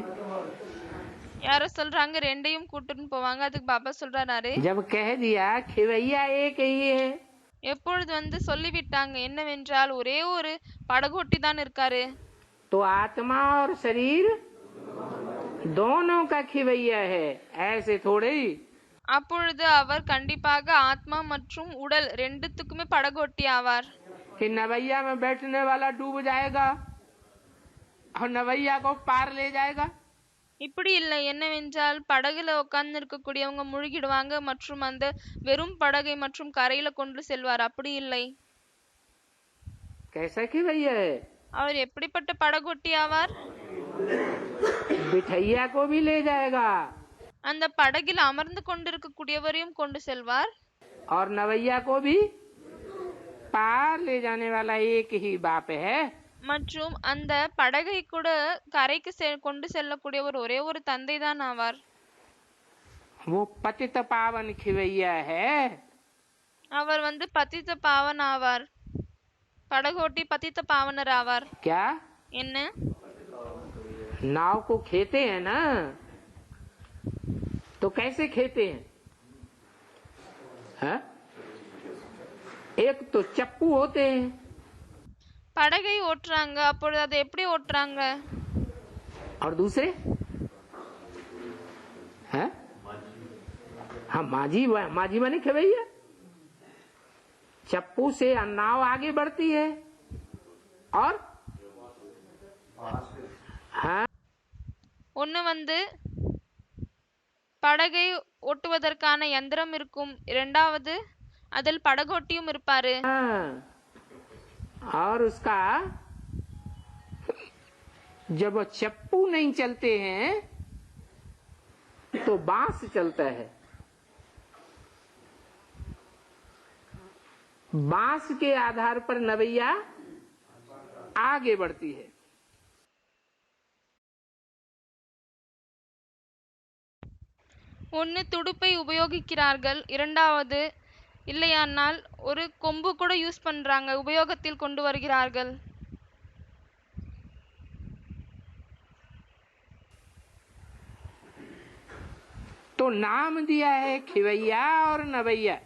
யாரோ சொல்றாங்க ரெண்டையும் கூட்டுன்னு போவாங்க. அதுக்கு பாபா சொல்றாரு, जब कह दिया खिवैया एक ही है, எப்பொழுது சொல்லிவிட்டாங்க என்னவென்றால் ஒரே ஒரு படகோட்டி தான் இருக்காரு. तो आत्मा और शरीर दोनों का खिवैया है, ऐसे थोड़े ही। அப்பொழுது அவர் கண்டிப்பாக ஆத்மா மற்றும் உடல் ரெண்டுத்துக்குமே படகோட்டி ஆவார். कि नवैया में बैठने वाला डूब जाएगा और नवैया को पार ले जाएगा। இப்படி இல்லை. என்னவென்றால் படகுல உட்கார்ந்து இருக்கக்கூடியவங்க முழுகிடுவாங்க மற்றும் அந்த வெறும் படகை மற்றும் கரையில கொண்டு செல்வார். அப்படி இல்லை. कैसा खिवैया है? அவர் எப்படிப்பட்ட படகோட்டி ஆவார்? बिठैया को भी ले जाएगा அந்த படகில் அமர்ந்து கொண்டிருக்கக்கூடியவரையும் கொண்டு செல்வார். और नवैया को भी पार ले जाने वाला एक ही बाप है। மற்றும் அந்த படகை கூட கரைக்கு கொண்டு செல்லக்கூடியவர் ஒரே ஒரு தந்தை தான் ஆவார். वो पतित पावन खिवैया है। அவர் பதித்த பாவன் ஆவார். படகோட்டி பதித்த பாவனர் ஆவார். क्या? என்ன? नाव को खेते हैं ना, तो कैसे खेते हैं? है? एक तो चप्पू होते हैं, படகை ஓட்டுறாங்க. அப்பொழுது அதை எப்படி ஓட்டுறாங்க? और दूसरे है? हाँ, माझी माझी माने खिवैया। चप्पू से नाव आगे बढ़ती है और हाँ, ஒன்னு படகை ஓட்டுவதற்கான யந்திரம் இருக்கும். இரண்டாவது அதில் படகோட்டியும் இருப்பாரு. और उसका जब चप्पू नहीं चलते हैं तो बांस चलता है। बांस के आधार पर नवैया आगे बढ़ती है। ஒன்னு துடுப்பை உபயோகிக்கிறார்கள். இரண்டாவது இல்லையானால் ஒரு கொம்பு கூட யூஸ் பண்றாங்க, உபயோகத்தில் கொண்டு வருகிறார்கள். तो नाम दिया है खिवैया और नवैया।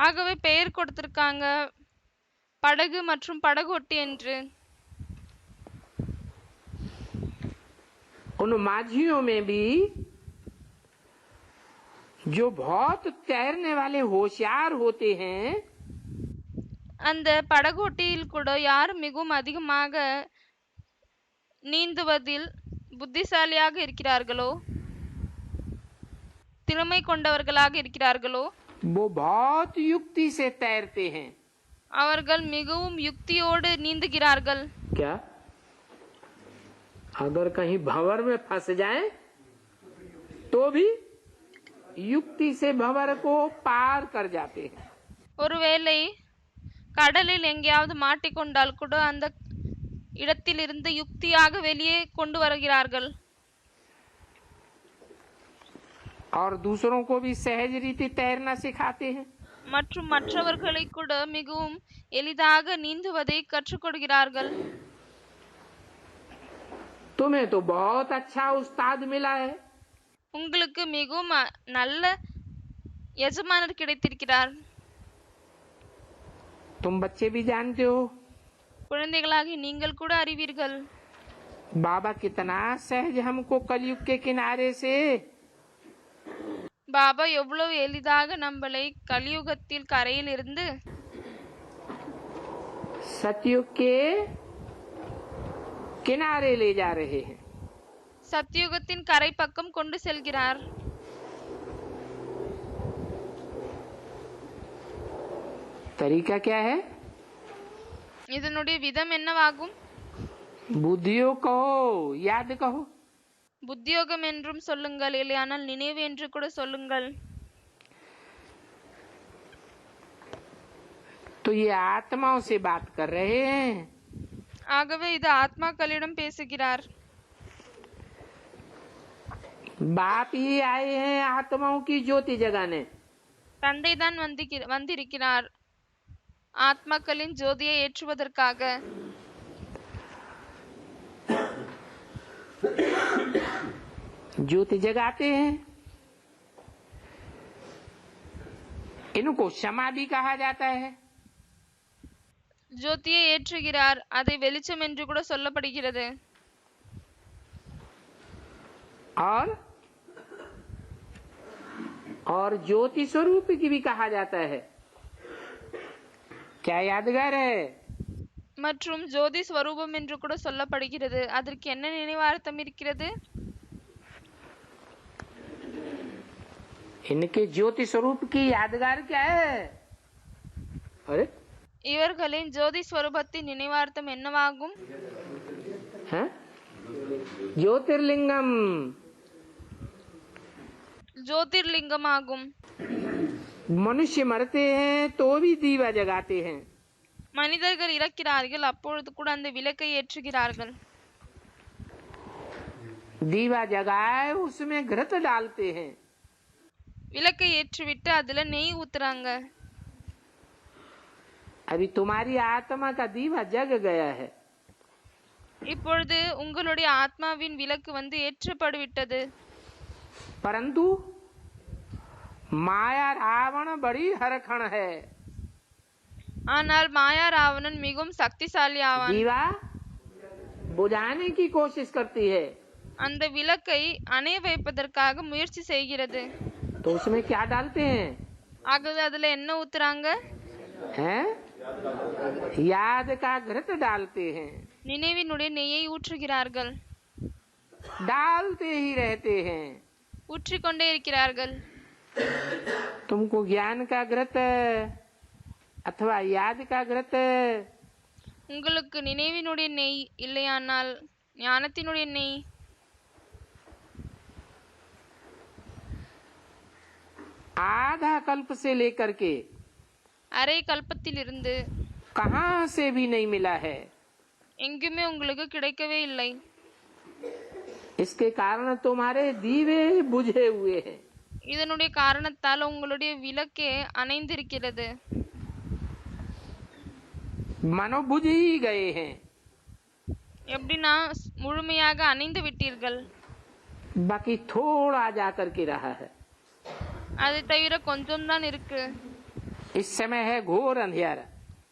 ஆகவே பெயர் கொடுத்திருக்காங்க படகு மற்றும் படகோட்டி என்று. उन माझियों में भी जो बहुत तैरने वाले होशियार होते हैं, அந்த படகோட்டியில் கூட யார் மிகவும் அதிகமாக நீந்துவதில் புத்திசாலியாக இருக்கிறார்களோ, திறமை கொண்டவர்களாக இருக்கிறார்களோ, वो बहुत युक्ति से तैरते हैं। அவர்கள் மிகவும் யுக்தியோடு நீந்துகிறார்கள். क्या? अगर कहीं भंवर में फंस जाए तो भी युक्ति से भंवर को पार कर जाते हैं। ஒருவேளை கடலில் எங்கேயாவது மாட்டிக்கொண்டால் கூட அந்த இடத்திலிருந்து யுக்தியாக வெளியே கொண்டு வருகிறார்கள். और दूसरों को भी सहज रीति तैरना सिखाते हैं। மற்றும் மற்றவர்களை கூட மிகவும் எளிதாக நீந்துவதை கற்றுக் கொடுக்கிறார்கள். तुम्हें तो बहुत अच्छा उस्ताद मिला है। உங்களுக்கு மிகவும் நல்ல எஜமானர் கிடைத்திருக்கிறார். तुम बच्चे भी जानते हो குழந்தைகளாகி நீங்கள் கூட அறிவீர்கள் बाबा कितना सहज हमको कलयुग के किनारे से பாபா எவ்வளவு எளிதாக நம்மளை கலியுகத்தில் கரையில் இருந்து सतयुग के किनारे ले जा रहे हैं। சத்தியுகத்தின் கரை பக்கம் கொண்டு செல்கிறார். तरीका क्या है? இதனுடைய விதம் என்னவாகும்? बुद्धियों कहो, याद कहो। புத்தியோகம் என்றும் சொல்லுங்கள், இல்லையானால் நினைவு என்று கூட சொல்லுங்கள். तो ये आत्माओं से बात कर रहे हैं. ஆகவே இது ஆத்மாக்களிடம் பேசுகிறார். बाप ही आए हैं आत्माओं की ज्योति जगाने. தந்தை தான் வந்திருக்கிறார் ஆத்மாக்களின் ஜோதியை ஏற்றுவதற்காக. ज्योति जगाते हैं. इनको क्षमा भी कहा जाता है. ஜோதியை ஏற்றுகிறார், அதை வெளிச்சம் என்று கூட சொல்லப்படுகிறது. और ज्योति स्वरूप की भी कहा जाता है. क्या यादगार है? மற்றும் ஜோதி ஸ்வரூபம் என்று கூட சொல்லப்படுகிறது. அதற்கு என்ன நினைவார்த்தம் இருக்கிறது? इनके ज्योति स्वरूप की यादगार क्या है? अरे இவர்களின் ஜோதி ஸ்வரூபத்தின் நினைவார்த்தம் என்னவாகும்? ज्योतिर्लिंगम. ஜோதிர்லிங்கமாகும். मनुष्य मरते हैं तो भी दीवा जगाते हैं. மனிதர்கள் இறக்கிறார்கள், அப்பொழுது கூட அந்த விளக்கை ஏற்றுகிறார்கள். दीवा जगाए उसमें घृत डालते हैं. விளக்கை ஏற்றிவிட்டு அதுல நெய் ஊத்துறாங்க. अभी तुम्हारी आत्मा का दीवा जग गया है. இப்பொழுது உங்களுடைய ஆத்மாவின் விளக்கு ஏற்றப்பட்டுவிட்டது. परंतु माया रावण बड़ी हरखण है. ஆனால் மாயா ராவணன் மிகவும் சக்திசாலி ஆவான். दीवा बुझाने की कोशिश करती है. அந்த விளக்கை அணைய வைப்பதற்காக முயற்சி செய்கிறது. तो उसमें क्या डालते हैं? ஆகவே அதுல என்ன ஊத்துறாங்க? हैं? याद का घृत डालते हैं. நினைவினுடைய நெய்யை ஊற்றுகிறார்கள். डालते ही रहते हैं. ஊற்றிக்கொண்டே இருக்கிறார்கள். तुमको ज्ञान का घृत अथवा याद का घृत, உங்களுக்கு நினைவினுடைய நெய் இல்லையானால் ஞானத்தினுடைய நெய், आधा कल्प से लेकर के அரை கல்பத்திலிருந்து कहां से भी नहीं मिला है. எங்குமே உங்களுக்கு கிடைக்கவே இல்லை. इसके कारण तुम्हारे दीवे बुझे हुए हैं. இதனுடைய காரணத்தால் உங்களுடைய விளக்கே அணைந்திருக்கிறது. मनो बुझ ही गए हैं. எப்படின்னா முழுமையாக அணைந்து விட்டீர்கள். बाकी थोड़ा जा करके रहा है. அதை தவிர கொஞ்சம் தான் இருக்கு. इस समय है घोर अंधियारा.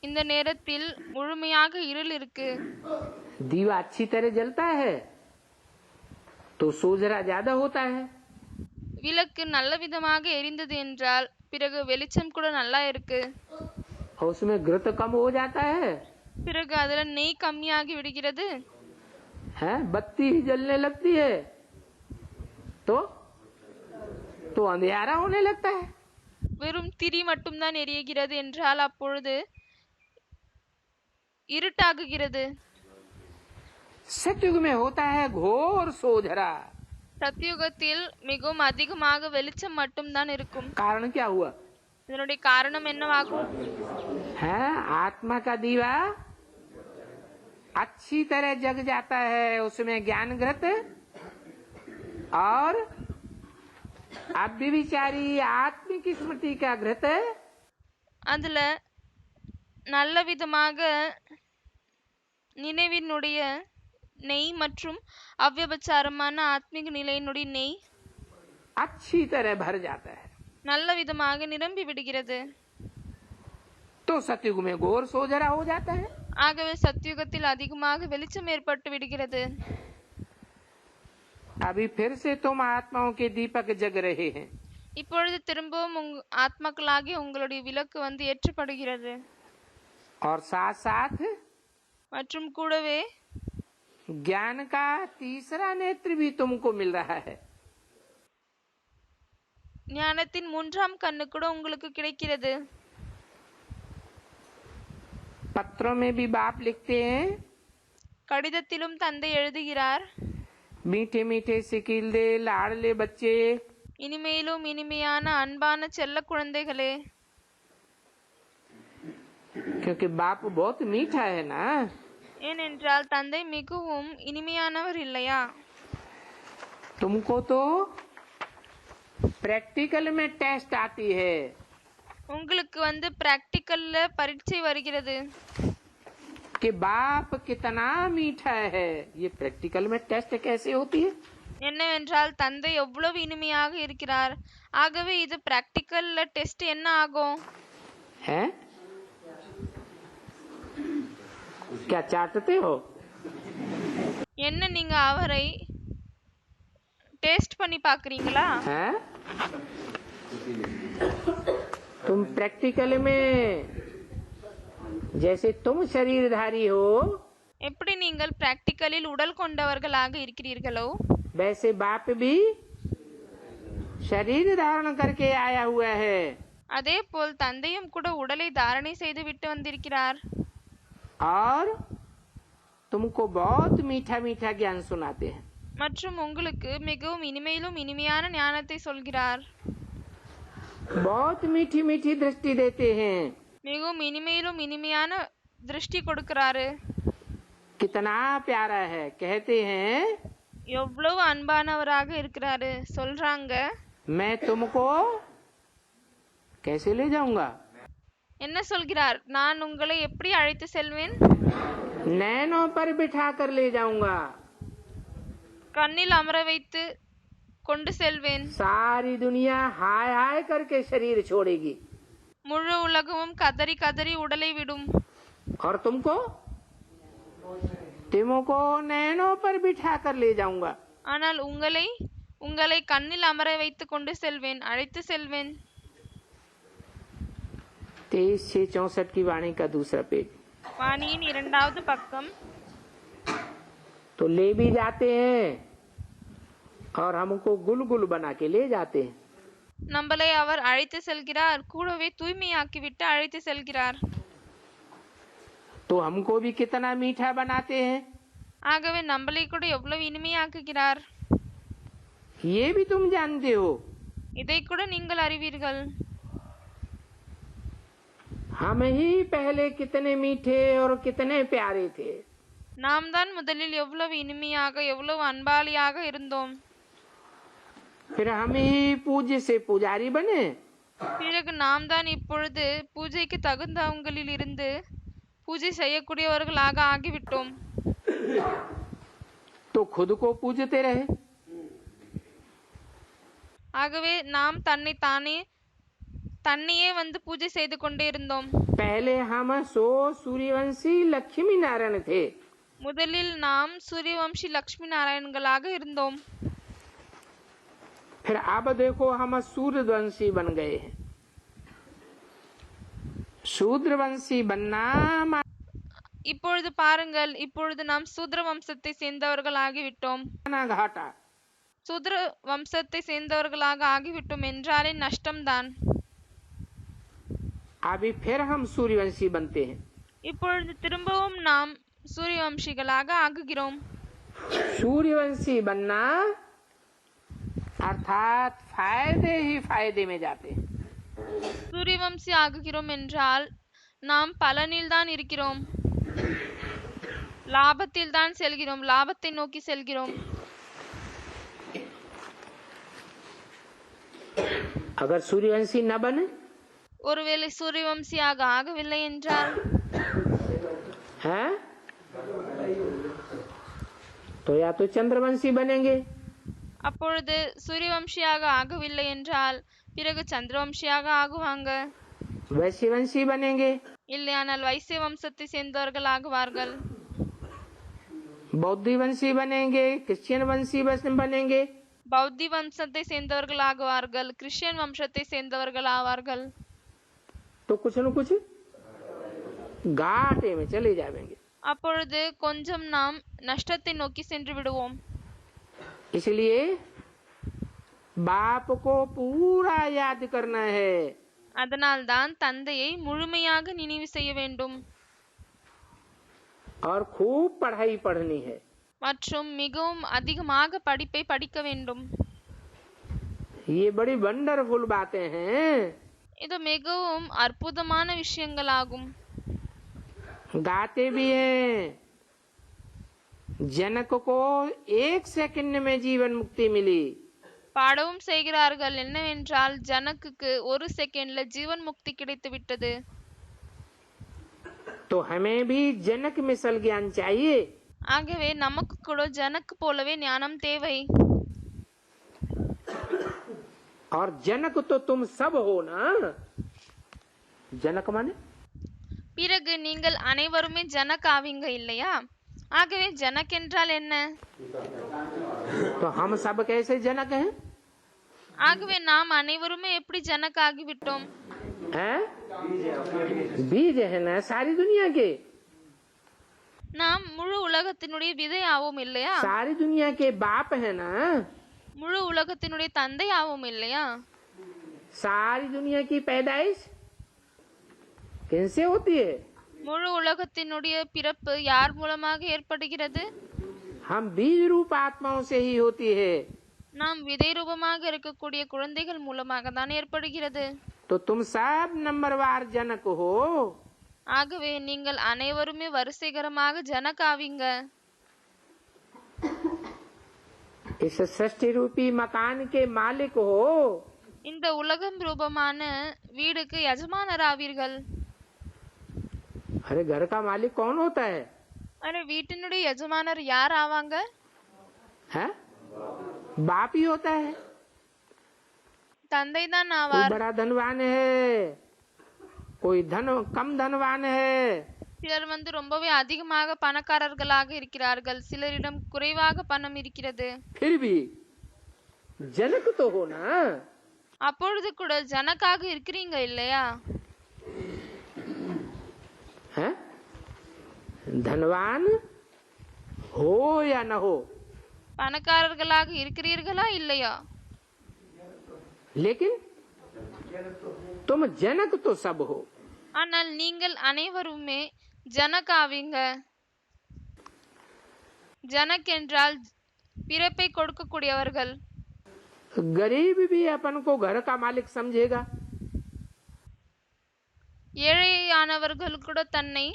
இந்த நேரத்தில் முழுமையாக இருள் இருக்கு. दीवा अच्छी तरह जलता है तो सोजरा ज्यादा होता है. விளக்கு நல்ல விதமாக எரிந்தது என்றால் பிறகு வெளிச்சம் கூட நல்லா இருக்கு. और उसमें घृत कम हो जाता है. பிறகு அதுல நெய் கம்மியாகி விடுகிறது. है बत्ती ही जलने लगती है तो अंधियारा होने लगता है. வெறும் திரி மட்டும்தான் எரிகிறது என்றால் அப்பொழுது இருட்டாகுகிறது. सतयुग में होता है घोर सोझरा. சத்தியுகத்தில் மிகவும் அதிகமாக வெளிச்சம் மட்டும்தான் இருக்கும். कारण क्या हुआ? இதனுடைய காரணம் என்னவாகும்? है आत्मा का दीवा अच्छी तरह जग जाता है. उसमें ज्ञान घृत और अव्यभिचारी आत्मिक स्मृति का घृत. அதுல நல்ல விதமாக நினைவினுடைய நெய் மற்றும் அவ்விபச்சாரமான ஆத்மீக நிலையினுடைய நெய் अच्छी तरह भर जाता है. நல்ல விதமாக நிரம்பி விடுகிறது. तो सतयुग में घोर सोझरा हो जाता है. ஆகவே சத்தியுகத்தில் அதிகமாக வெளிச்சம் ஏற்பட்டு விடுகிறது. अभी फिर से तुम आत्माओं के दीपक जग रहे हैं. இப்பொழுது திரும்பவும் ஆத்மாக்களாகிய உங்களுடைய விளக்கு ஏற்றப்படுகிறது. और साथ साथ மற்றும் கூடவே ज्ञान का तीसरा नेत्र भी तुमको मिल रहा है. ஞானத்தின் மூன்றாம் கண்ணு கூட உங்களுக்கு கிடைக்கிறது. पत्रों में भी बाप लिखते हैं கடிதத்திலும் தந்தை எழுதுகிறார். मीठे मीठे सिकीले लाडले बच्चे, இனிமையிலும் இனிமையான அன்பான செல்ல குழந்தைகளே, क्योंकि बाप बहुत मीठा है ना। ஏனென்றால் தந்தை மிகவும் இனிமையானவர் இல்லையா? तुमको तो प्रैक्टिकल में टेस्ट आती है, உங்களுக்கு பிராக்டிக்கல்ல பரீட்சை வருகிறது. कि बाप कितना मीठा है। ये प्रैक्टिकल में टेस्ट कैसे होती है? என்னவென்றால் தந்தை எவ்வளவு இனிமையாக இருக்கிறார். ஆகவே இது பிராக்டிக்கல்ல டெஸ்ட் என்ன ஆகும்? है क्या चाटते हो? என்ன நீங்க அவரை டேஸ்ட் பண்ணி பாக்குறீங்களா? है तुम प्रैक्टिकल में जैसे तुम शरीरधारी हो, எப்படி நீங்கள் பிராக்டிக்கலில் உடல் கொண்டவர்களாக இருக்கிறீர்களோ, वैसे बाप भी शरीर धारण करके आया हुआ है। அதே போல் தந்தையும் கூட உடலை தாரணை செய்து விட்டு வந்திருக்கிறார். और तुमको बहुत मीठा मीठा ज्ञान सुनाते हैं। மற்றும் உங்களுக்கு மிகவும் இனிமையிலும் இனிமையான ஞானத்தை சொல்கிறார். बहुत मीठी मीठी दृष्टि देते हैं। மிகவும் இனிமையிலும் இனிமையான திருஷ்டி கொடுக்கிறாரு. कितना प्यारा है। कहते हैं எவ்வளவு அன்பானவராக இருக்கிறாரு. சொல்றாங்க, मैं तुमको कैसे ले जाऊंगा? என்ன சொல்கிறார்? நான் உங்களை எப்படி அழைத்து செல்வேன்? नैनों पर बिठा कर ले जाऊंगा। கண்ணில் அமர வைத்து கொண்டு செல்வேன். सारी दुनिया हाय हाय करके शरीर छोड़ेगी, முழு உலகமும் கதறி கதறி உடலை விடும். और तुमको नैनों पर बिठा कर ले जाऊंगा। ஆனால் உங்களை கண்ணில் அமர வைத்து கொண்டு செல்வேன், அழைத்து செல்வேன். 23/6/64 की वाणी का दूसरा पेज। வாணியின் இரண்டாவது பக்கம். तो ले भी जाते हैं और हमको गुलगुल बना के ले जाते हैं। நம்மளை அவர் அழைத்து செல்கிறார், கூடவே தூய்மையாக்கி விட்டு அழைத்து செல்கிறார். तो हमको भी कितना मीठा बनाते हैं, ஆகவே நம்மளை கூட எவ்வளவு இனிமையாக்குகிறார். ये भी तुम जानते हो। இதை கூட நீங்கள் அறிவீர்கள். हम ही पहले कितने मीठे और कितने प्यारे थे। நாம் தான் முதலில் எவ்வளவு இனிமையாக எவ்வளவு அன்பாளியாக இருந்தோம். फिर हम ही पूज्य से पुजारी बने। பிறகு நாம் தான் இப்பொழுது பூஜைக்கு தகுந்தவங்களில் இருந்து பூஜை செய்யக்கூடியவர்களாக ஆகிவிட்டோம். तो खुद को पूजते रहे। ஆகவே நாம் தன்னையே பூஜை செய்து கொண்டே இருந்தோம். पहले हम सूर्यवंशी लक्ष्मी नारायण थे। முதலில் நாம் சூரியவம்சி லக்ஷ்மி நாராயணங்களாக இருந்தோம். फिर अब देखो हम सूर्यवंशी बन गए हैं। शूद्रवंशी बनना இப்பொழுது பாருங்கள், இப்பொழுது நாம் சூத்ர வம்சத்தை சேர்ந்தவர்கள் ஆகிவிட்டோம். घाटा। சூத்ர வம்சத்தை சேர்ந்தவர்களாக ஆகிவிட்டோம் என்றாலே நஷ்டம்தான். अभी फिर हम सूर्यवंशी बनते हैं। இப்பொழுது திரும்பவும் நாம் சூரியவம்சிகளாக ஆகுகிறோம். सूर्यवंशी बनना अर्थात फायदे ही फायदे में जाते हैं। சூரியவம்சி ஆகுகிறோம் என்றால் நாம் பலனில் தான் இருக்கிறோம், லாபத்தில் தான் செல்கிறோம், லாபத்தை நோக்கி செல்கிறோம். अगर सूर्यवंशी न बने, ஒருவேளை சூரியவம்சியாக ஆகவில்லை என்றால் है तो या तो चंद्रवंशी बनेंगे, அப்பொழுது சூரியவம்சியாக ஆகவில்லை என்றால் பிறகு சந்திரவம்சியாக ஆகுவாங்க, वैश्यवंशी बनेंगे, இல்லையானால் வைசிய வம்சத்தை சேர்ந்தவர்கள் ஆகுவார்கள், बौद्धी वंशी बनेंगे, क्रिश्चियन वंशी बनेंगे। பௌத்தி வம்சத்தை சேர்ந்தவர்கள் ஆகுவார்கள், கிறிஸ்டியன் வம்சத்தை சேர்ந்தவர்கள் ஆவார்கள். तो कुछ न कुछ घाटे में चले जाएंगे। அப்பொழுது கொஞ்சம் நாம் நஷ்டத்தை நோக்கி சென்று விடுவோம். इसलिए बाप को पूरा याद करना है। அதனால் தான் தந்தையை முழுமையாக நினைவு செய்ய வேண்டும். और खूब पढ़ाई पढ़नी है। மற்றும் மிகவும் அதிகமாக படிப்பை படிக்க வேண்டும். ये बड़ी वंडरफुल बातें हैं। இது மிகவும் அற்புதமான விஷயங்களாகும். गाते भी हैं, जनक को 1 सेकंड में जीवन मुक्ति मिली। பாடவும் செய்கிறார்கள். என்னவென்றால் ஜனக்குக்கு 1 செகண்ட்ல ஜீவன் முக்தி கிடைத்து விட்டது. तो हमें भी जनक मिसल ज्ञान चाहिए। ஆகவே நமக்கு கூட ஜனக்கு போலவே ஞானம் தேவை. और जनक तो तुम सब हो ना। जनक माने பிறகு நீங்கள் அனைவருமே ஜனக் ஆவீங்க இல்லையா? ஆகவே ஜனக் என்றால் என்ன? तो हम सब कैसे जनक हैं? ஆகவே நாம் அனைவருமே எப்படி ஜனக் ஆகிவிட்டோம்? हैं? बीज है ना सारी दुनिया के। நாம் முழு உலகத்தினுடைய விதை ஆவோம் இல்லையா? सारी दुनिया के बाप है ना। முழு உலகத்தினுடைய தந்தை ஆவோம் இல்லையா? सारी दुनिया की पैदाइश किनसे होती है? முழு உலகத்தினுடைய பிறப்பு யார் மூலமாக ஏற்படுகிறது? हम बीज रूप आत्माओं से ही होती है। நாம் விதை ரூபமாக இருக்கக்கூடிய குழந்தைகள் மூலமாக தான் ஏற்படுகிறது. तो तुम सब नंबरवार जनक हो। ஆகவே நீங்கள் அனைவருமே வரிசைகரமாக ஜனக் ஆவீங்க. इस सृष्टि रूपी मकान के मालिक हो। இந்த உலகம் ரூபமான வீடுக்கு எஜமானர் ஆவீர்கள். अरे घर का मालिक कौन होता है? अरे வீட்டினுடைய எஜமானர் யார் ஆவாங்க? है? बाप ही होता है। தந்தை தான் कोई ஆவார். बड़ा धनवान है, कोई कम धनवान है। சிலர் ரொம்பவே அதிகமாக பணக்காரர்களாக இருக்கிறார்கள், சிலரிடம் குறைவாக பணம் இருக்கிறது. फिर भी जनक तो हो ना। அப்பொழுது கூட ஜனக்காக இருக்கிறீங்க இல்லையா? है? धनवान हो या न हो, பணக்காரர்களாக இருக்கிறீர்களா இல்லையா? लेकिन तुम जनक तो सब हो। ஆனால் நீங்கள் அனைவருமே ஜனக் ஆவீங்க. ஜனக் என்றால் பிறப்பை கொடுக்கக்கூடியவர்கள். गरीब भी अपन को घर का मालिक समझेगा। ஏழையானவர்கள் கூட தன்னை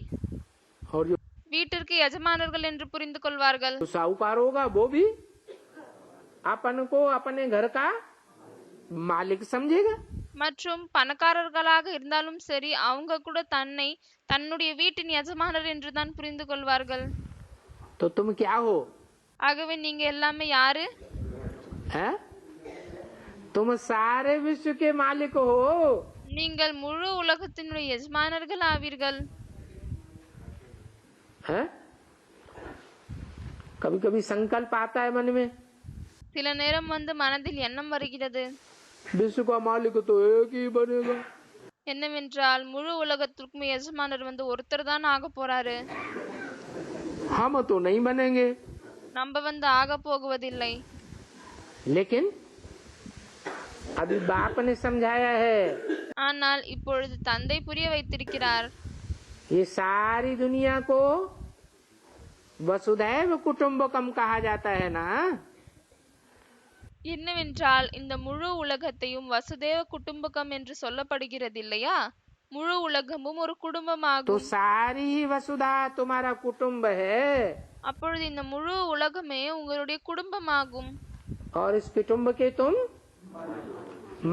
और जो வீட்டிற்கு எஜமானர்கள் என்று புரிந்து கொள்வார்கள். साहूकार होगा वो भी अपन को अपने घर का मालिक समझेगा। மற்றும் பணக்காரர்களாக இருந்தாலும் சரி, அவங்க கூட தன்னை தன்னுடைய வீட்டின் எஜமானர் என்று தான் புரிந்து கொள்வார்கள். तो तुम क्या हो? ஆகவே நீங்க எல்லாமே யாரு? है? तुम सारे विश्व के मालिक हो। நீங்கள் முழு உலகத்தினுடைய எஜமானர்கள் ஆவீர்கள். है? कभी कभी संकल्प आता है मन में, சில நேரம் மனதில் எண்ணம் வருகிறது, विश्व का मालिक तो एक ही बनेगा। என்னவென்றால் முழு உலகத்திற்கும் எஜமானர் ஒருத்தர் தான் ஆக போறாரு, हम तो नहीं बनेंगे। நம்ம ஆக போகுவதில்லை. लेकिन अभी बाप ने समझाया है, ஆனால் இப்பொழுது தந்தை புரிய வைத்திருக்கிறார், ये सारी दुनिया को वसुधैव कुटुंबकम कहा जाता है ना। என்னவென்றால் இந்த முழு உலகத்தையும் வசுதேவ குடும்பகம் என்று சொல்லப்படுகிறது இல்லையா? முழு உலகமும் ஒரு तो குடும்பமாகும். सारी ही वसुधा तुम्हारा कुटुंब है। அப்பொழுது இந்த முழு உலகமே உங்களுடைய குடும்பமாகும். और इस कुटुंब के तुम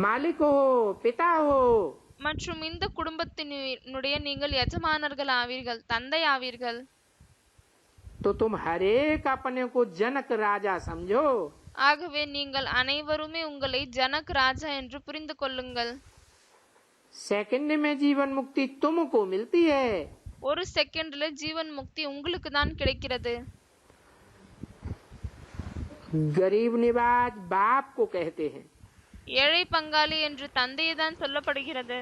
मालिक हो, पिता हो। மற்றும் இந்த குடும்பத்தினுடைய நீங்கள் எஜமானர்கள் ஆவீர்கள், தந்தை ஆவீர்கள். तो तुम हरेक अपने को जनक राजा समझो। ஆகவே நீங்கள் அனைவருமே உங்களை ஜனக் ராஜா என்று புரிந்து கொள்ளுங்கள். सेकंड में जीवन मुक्ति तुमको मिलती है। ஒரு செகண்ட்ல ஜீவன் முக்தி உங்களுக்கு தான் கிடைக்கிறது. गरीब निवाज बाप को कहते हैं, ஏழை பங்காளி என்று தந்தையை தான் சொல்லப்படுகிறது.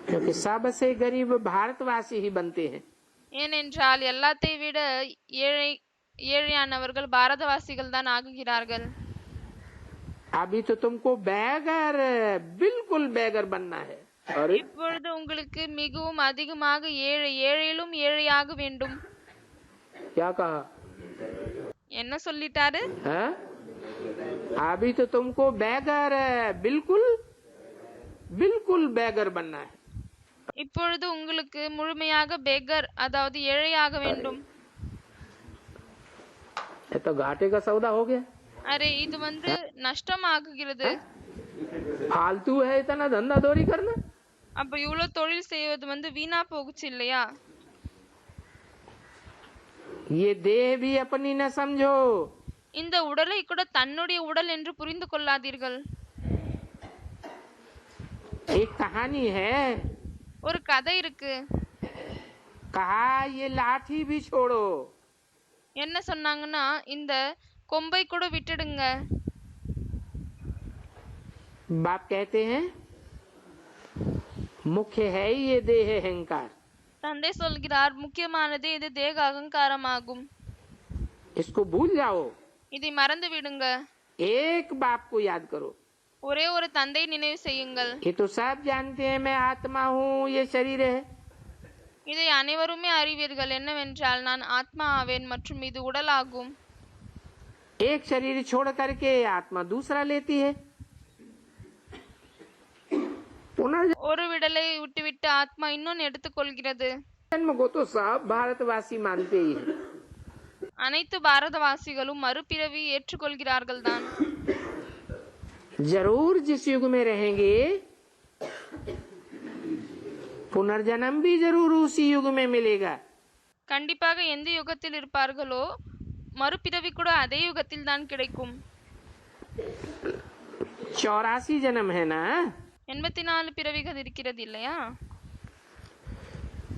क्योंकि सबसे गरीब भारतवासी ही बनते हैं। ஏனென்றால் எல்லாத்தை விட ஏழையானவர்கள் பாரதவாசிகள் தான் ஆகுகிறார்கள். अभी तो तुमको बैगर, बिल्कुल बैगर बनना है। और இப்பொழுது உங்களுக்கு மிகவும் அதிகமாக ஏழையிலும் ஏழையாக வேண்டும். क्या कहा? என்ன சொல்லிட்டாரு? हाँ? अभी तो तुमको बैगर बिल्कुल बिल्कुल बैगर बनना है। இப்பொழுது உங்களுக்கு முழுமையாக பேகர் அதாவது ஏழையாக வேண்டும். ये तो घाटे का सौदा हो गया। அரே இது நஷ்டமாகுகிறது. फालतू है इतना धंधा दौरी करना। அப்ப இவ்வளவு தொழில் செய்வது வீணா போகுச்சு இல்லையா? ये देह भी अपनी न समझो। இந்த உடலை கூட தன்னுடைய உடல் என்று புரிந்து கொள்ளாதீர்கள். एक कहानी है, ஒரு கதை இருக்கு. कहा ये लाठी भी छोड़ो। என்ன சொன்னாங்கன்னா இந்த கொம்பை கூட விட்டுடுங்க. बाप कहते हैं मुख्य है ये देह अहंकार। தந்தை சொல்கிறார் முக்கியமானது இது தேக அகங்காரமாகும். इसको भूल जाओ। இதை மறந்து விடுங்க. एक बाप को याद करो। ஒரே ஒரு தந்தை நினைவு செய்யுங்கள். ये तो सब जानते हैं मैं आत्मा हूँ, ये शरीर है। இதை அனைவருமே அறிவீர்கள் என்னவென்றால் நான் ஆத்மா ஆவேன் மற்றும் இது உடலாகும். एक शरीर छोड़ करके आत्मा दूसरा लेती है। ஒரு விடலை விட்டுவிட்டு ஆத்மா இன்னொன்னு எடுத்துக்கொள்கிறது. जन्म को तो सब भारतवासी मानते ही हैं। அனைத்து பாரதவாசிகளும் மறுபிறவி ஏற்றுக்கொள்கிறார்கள் தான். जरूर जिस युग में रहेंगे पुनर्जन्म भी जरूर उसी युग में मिलेगा। கண்டிப்பாக எந்த யுகத்தில் இருப்பார்களோ மறுபிறவி கூட அதே யுகத்தில் தான் கிடைக்கும். 84 जन्म है ना, 84 பிறவிகள் இருக்கிறது இல்லையா?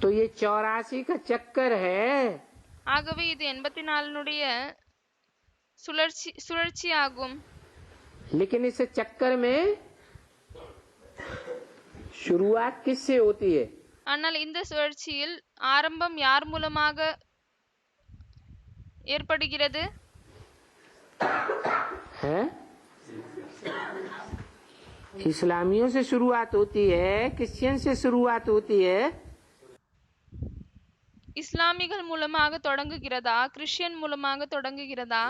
तो ये 84 का चक्कर है। ஆகவே இது 84னுடைய சுழற்சி ஆகும். लेकिन इस चक्कर में शुरुआत किससे होती है? ஆனால் இந்த சுழற்சியில் ஆரம்பம் யார் மூலமாக ஏற்படுகிறது? है इस्लामियों से शुरुआत होती है, क्रिश्चियन से शुरुआत होती है। இஸ்லாமிகள் மூலமாக தொடங்குகிறதா கிறிஸ்டியன் மூலமாக தொடங்குகிறதா?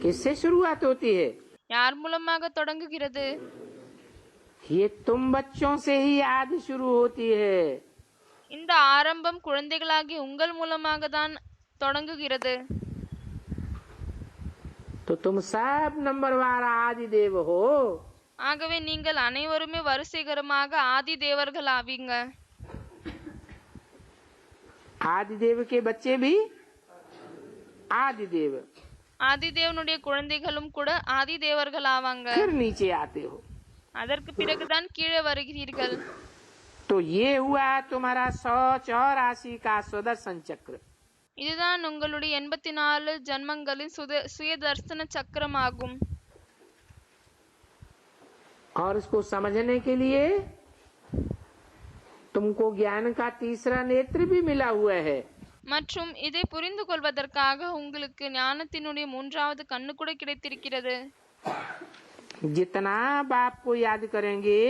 किससे शुरुआत होती है? யார் மூலமாக தொடங்குகிறது? ये तुम बच्चों से ही आदि शुरू होती है। இந்த ஆரம்பம் குழந்தைகளாகி உங்கள் மூலமாக தான் தொடங்குகிறது. तो तुम सब नंबरवार आदि देव हो। ஆகவே நீங்கள் அனைவருமே வரிசைகரமாக ஆதி தேவர்கள் ஆவீங்க. आदि देव के बच्चे भी आदि देव, ஆதி தேவனுடைய குழந்தைகளும் கூட ஆதி தேவர்கள் ஆவாங்க. फिर नीचे आते हो। அதற்கு பிறகுதான் கீழே வருகிறீர்கள். तो ये हुआ तुम्हारा 184 का सुदर्शन चक्र। இதுதான் உங்களுடைய 84 ஜன்மங்களின் சுயதர்சன சக்கரம் ஆகும். और इसको समझने के लिए तुमको ज्ञान का तीसरा नेत्र भी मिला हुआ है। மற்றும் இதை புரிந்து கொள்வதற்காக உங்களுக்கு ஞானத்தினுடைய மூன்றாவது கண்ணு கூட கிடைத்திருக்கிறது. जितना बाप को याद करेंगे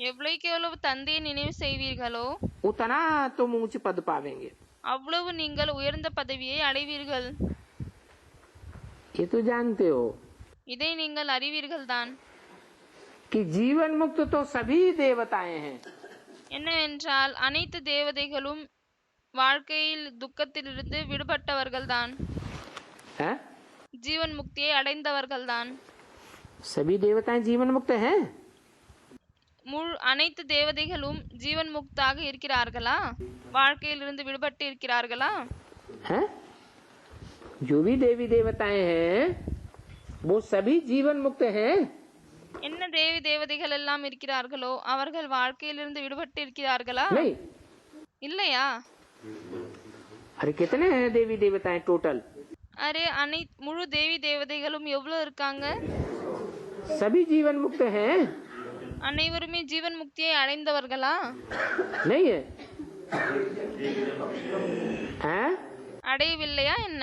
எவ்வளவுக்கு எவ்வளவு தந்தையை நினைவு செய்வீர்களோ उतना तुम ऊंच पद पावेंगे। அவ்வளவு நீங்கள் உயர்ந்த பதவியை அடைவீர்கள். ये तो जानते हो இதை நீங்கள் அறிவீர்கள் தான். कि जीवन मुक्त तो सभी देवताएं हैं। என்னவென்றால் அனைத்து தேவதைகளும் வாழ்க்கையில் துக்கத்திலிருந்து விடுபட்டவர்கள் தான், हैं? ஜீவன் முக்தியை அடைந்தவர்கள் தான். सभी देवताएं जीवन मुक्त हैं। அனைத்து தேவதைகளும் ஜீவன் முக்தாக இருக்கிறார்களா? வாழ்க்கையிலிருந்து விடுபட்டு இருக்கிறார்களா? हैं? जो भी देवी देवताएं हैं वो सभी जीवन मुक्त हैं। என்ன தேவி தேவதைகள் எல்லாம் இருக்கிறார்களோ அவர்கள் வாழ்க்கையிலிருந்து விடுபட்டு இருக்கிறார்களா? नहीं, இல்லையா? अरे कितने हैं देवी देवताएं टोटल? அரே முழு தேவி தேவதைகளும் எவ்வளவு இருக்காங்க? सभी जीवन मुक्त हैं। அனைவருமே ஜீவன் முக்தியை அடைந்தவர்களா? नहीं है? हैं? அடையவில்லையா என்ன?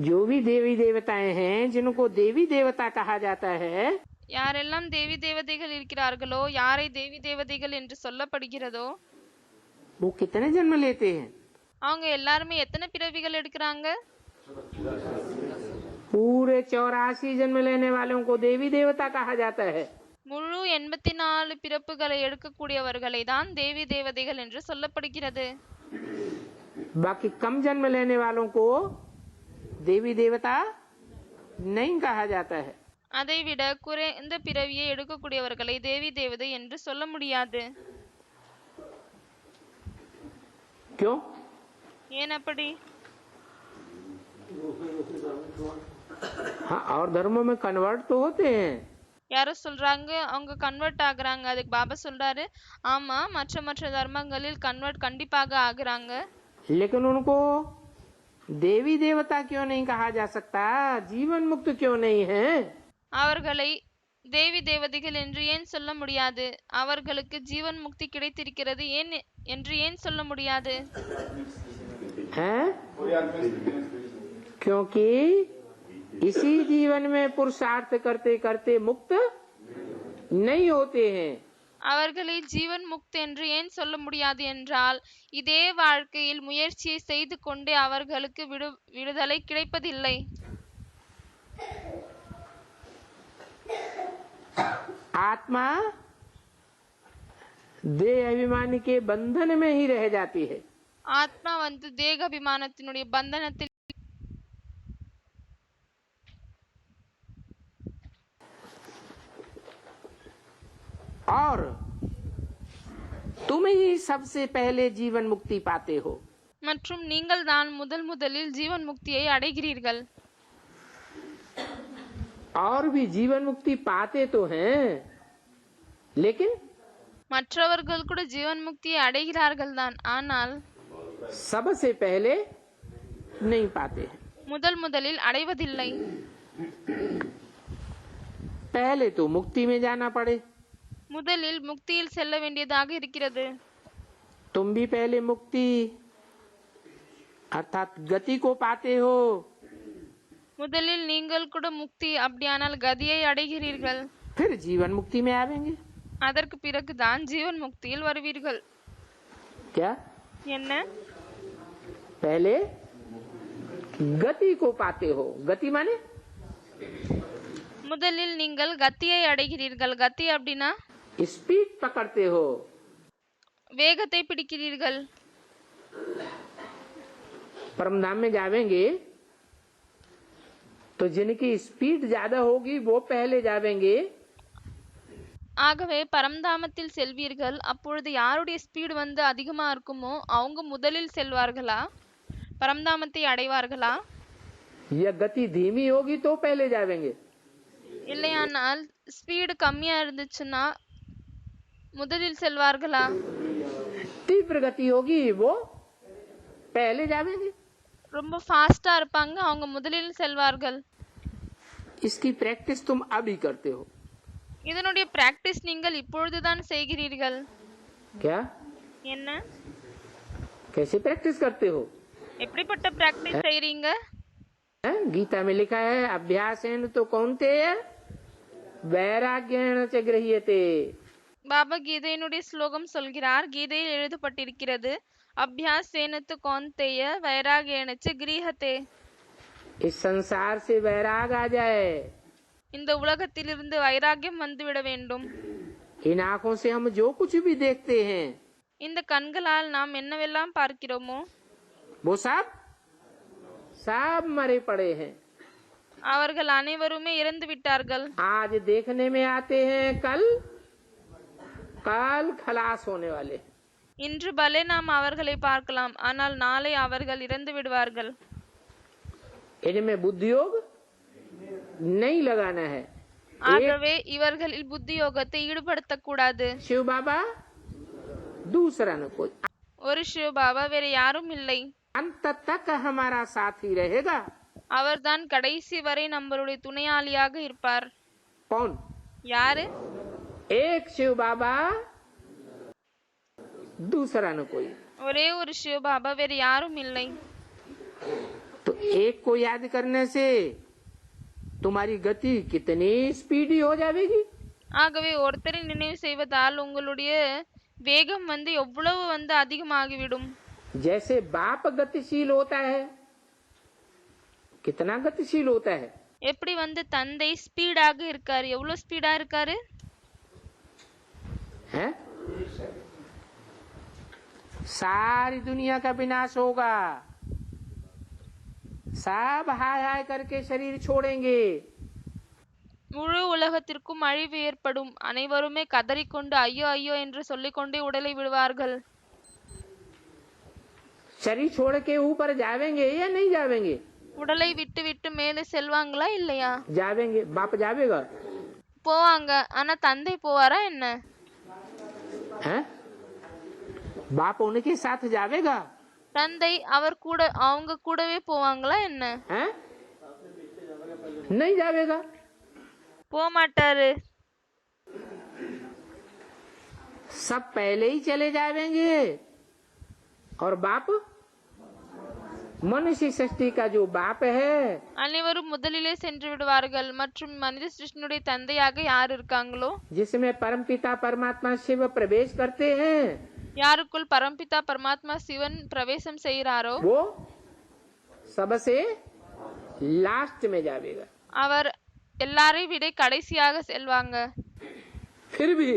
जो भी देवी देवताएं हैं जिनको देवी देवता कहा जाता है யாரெல்லாம் தேவி தேவதைகள் இருக்கிறார்களோ, யாரை தேவி தேவதைகள் என்று சொல்லப்படுகிறதோ वो कितने जन्म लेते हैं? அவங்க எல்லாருமே எத்தனை பிறவிகள் எடுக்கிறாங்க? पूरे 84 जन्म लेने वालों को देवी देवता कहा जाता है। முழு 84 பிறப்புகளை எடுக்கக்கூடியவர்களை தான் தேவி தேவதைகள் என்று சொல்லப்படுகிறது. बाकी कम जन्म लेने वालों को देवी देवता नहीं कहा जाता है। அதைவிட குறைந்த பிறவியை எடுக்கக்கூடியவர்களை தேவி தேவதை என்று சொல்ல முடியாது. क्यों? ஏன் அப்படி? हाँ, और धर्मों में कन्वर्ट तो होते हैं। யாரோ சொல்றாங்க அவங்க கன்வெர்ட் ஆகுறாங்க. அதுக்கு பாபா சொல்றாரு, ஆமா மற்ற தர்மங்களில் கன்வெர்ட் கண்டிப்பாக ஆகுறாங்க. लेकिन उनको देवी देवता क्यों नहीं कहा जा सकता? जीवन मुक्त क्यों नहीं है? அவர்களை தேவி தேவதைகள் என்று ஏன் சொல்ல முடியாது? அவர்களுக்கு ஜீவன் முக்தி கிடைத்திருக்கிறது ஏன் என்று ஏன் சொல்ல முடியாது? हैं? क्योंकि इसी जीवन में पुरुषार्थ करते करते मुक्त नहीं होते हैं। அவர்களை ஜீவன் முக்தி என்று ஏன் சொல்ல முடியாது என்றால், இதே வாழ்க்கையில் முயற்சியை செய்து கொண்டே அவர்களுக்கு விடுதலை கிடைப்பதில்லை. आत्मा देह अभिमान के बंधन में ही रह जाती है। ஆத்மா தேக அபிமானத்தினுடைய பந்தனத்தில் और तुम ही सबसे पहले जीवन मुक्ति पाते हो। மற்றும் நீங்கள் தான் முதலில் ஜீவன் முக்தியை அடைகிறீர்கள். और भी जीवन मुक्ति पाते तो हैं, लेकिन மற்றவர்கள் கூட ஜீவன் முக்தியை அடைகிறார்கள் தான், ஆனால் सबसे पहले नहीं पाते हैं। முதலில் அடைவதில்லை. पहले तो मुक्ति में जाना पड़े। முதலில் முக்தியில் செல்ல வேண்டியதாக இருக்கிறது. तुम भी पहले मुक्ति अर्थात गति को पाते हो। முதலில் நீங்கள் கூட முக்தி, அப்படியானால் கதியை அடைகிறீர்கள். फिर जीवन मुक्ति में आवेंगे। அதற்கு பிறகுதான் ஜீவன் முக்தியில் வருவீர்கள். क्या? என்ன? पहले गति को पाते हो। गति माने முதலில் நீங்கள் கத்தியை அடைகிறீர்கள். கத்தி அப்படின்னா स्पीड पकड़ते हो। வேகத்தை பிடிக்கிறீர்கள். परम धाम में जावेंगे तो जिनकी स्पीड ज्यादा होगी वो पहले जावेंगे। ஆகவே பரம்தாமத்தில் செல்வீர்கள். அப்பொழுது யாருடைய ஸ்பீடு அதிகமா இருக்குமோ அவங்க முதலில் செல்வார்களா? பரம்தாமத்தை அடைவார்களா? या गति धीमी होगी तो पहले जावेंगे। இல்லையானால் ஸ்பீடு கம்மியா இருந்துச்சுன்னா முதலில் செல்வார்களா? तीव्र गति होगी वो पहले जावेंगे। ரொம்ப ஃபாஸ்டா இருப்பாங்க, அவங்க முதலில் செல்வார்கள். इसकी प्रैक्टिस तुम अभी करते हो। இதனுடைய பிராக்டிஸ் நீங்கள் இப்பொழுதுதான் செய்கிறீர்கள். क्या? என்ன? कैसे प्रैक्टिस करते हो? எப்படிப்பட்ட பிராக்டிஸ் செய்றீங்க? गीता में लिखा है अभ्यासेन तो कौन्ते वैराग्येण च गृह्यते। பாபா கீதையினுடைய ஸ்லோகம் சொல்கிறார். கீதையில் எழுதப்பட்டிருக்கிறது, அபியாசேனத்து கௌந்தேய வைராகேணச்ச கிரீஹதே. इस संसार से वैराग आ जाए। இந்த உலகத்திலிருந்து வைராகியம் வந்துவிட வேண்டும். इन आंखों से हम जो कुछ भी देखते हैं இந்த கண்களால் நாம் என்னவெல்லாம் பார்க்கிறோமோ वो सब मरे पड़े हैं। அவர்கள் அனைவருமே இறந்து விட்டார்கள். आज देखने में आते हैं, कल खलास होने वाले। இன்று பலே நாம் அவர்களை பார்க்கலாம், ஆனால் நாளை அவர்கள் இறந்து விடுவார்கள். इनमें बुद्धि योग नहीं लगाना है। ஆகவே இவர்களில் புத்தி யோகத்தை ஈடுபடுத்தக்கூடாது. शिव बाबा दूसरा न कोई। ஒரு சிவ பாபா, வேற யாரும் இல்லை. अंत तक हमारा साथी रहेगा। அவர்தான் கடைசி வரை நம்மளுடைய துணையாளியாக இருப்பார். कौन? யாரு? एक शिव बाबा दूसरा न कोई। ஒரே ஒரு சிவ பாபா, வேற யாரும் இல்லை. तो एक को याद करने से तुम्हारी गति कितनी स्पीडी हो जाएगी। ஆகவே ஒருத்தரை நினைவு செய்வதால் உங்களுடைய வேகம் வந்து எவ்வளவு வந்து அதிகமாகிவிடும். जैसे बाप गतिशील होता है, कितना गतिशील होता है, எப்படி வந்து தந்தை ஸ்பீடாக இருக்காரு, எவ்வளவு ஸ்பீடா இருக்காரு. हैं? सारी दुनिया का विनाश होगा, सब हाय हाय करके शरीर छोड़ेंगे, முழு உலகத்திற்கும் அழிவு ஏற்படும். அனைவருமே கதறிக்கொண்டு ஐயோ ஐயோ என்று சொல்லிக்கொண்டே உடலை விடுவார்கள். शरीर छोड़ के ऊपर जावेंगे या नहीं जावेंगे? உடலை விட்டு விட்டு மேலே செல்வாங்களா இல்லையா? जावेंगे। बाप जावेगा? போவாங்க. ஆனா தந்தை போவாரா என்ன? हैं? बाप उनके साथ जावेगा? தந்தை அவர் கூட அவங்க கூடவே போவாங்களா என்ன? हैं? नहीं जावेगा। போக माட்டாரு. सब पहले ही चले जावेंगे और बाप मनुष्य सृष्टि का जो बाप है, அனைவரும் முதலிலே சென்று விடுவார்கள். மற்றும் மனித சிருஷ்டினுடைய தந்தையாக யார் இருக்காங்களோ, जिसमें परमपिता परमात्मा शिव प्रवेश करते हैं, யாருக்குள் பரம்பிதா பரமாத்மா சிவன் பிரவேசம் செய்கிறாரோ वो सबसे लास्ट में जावेगा। அவர் எல்லாரை விட கடைசியாக செல்வாங்க. फिर भी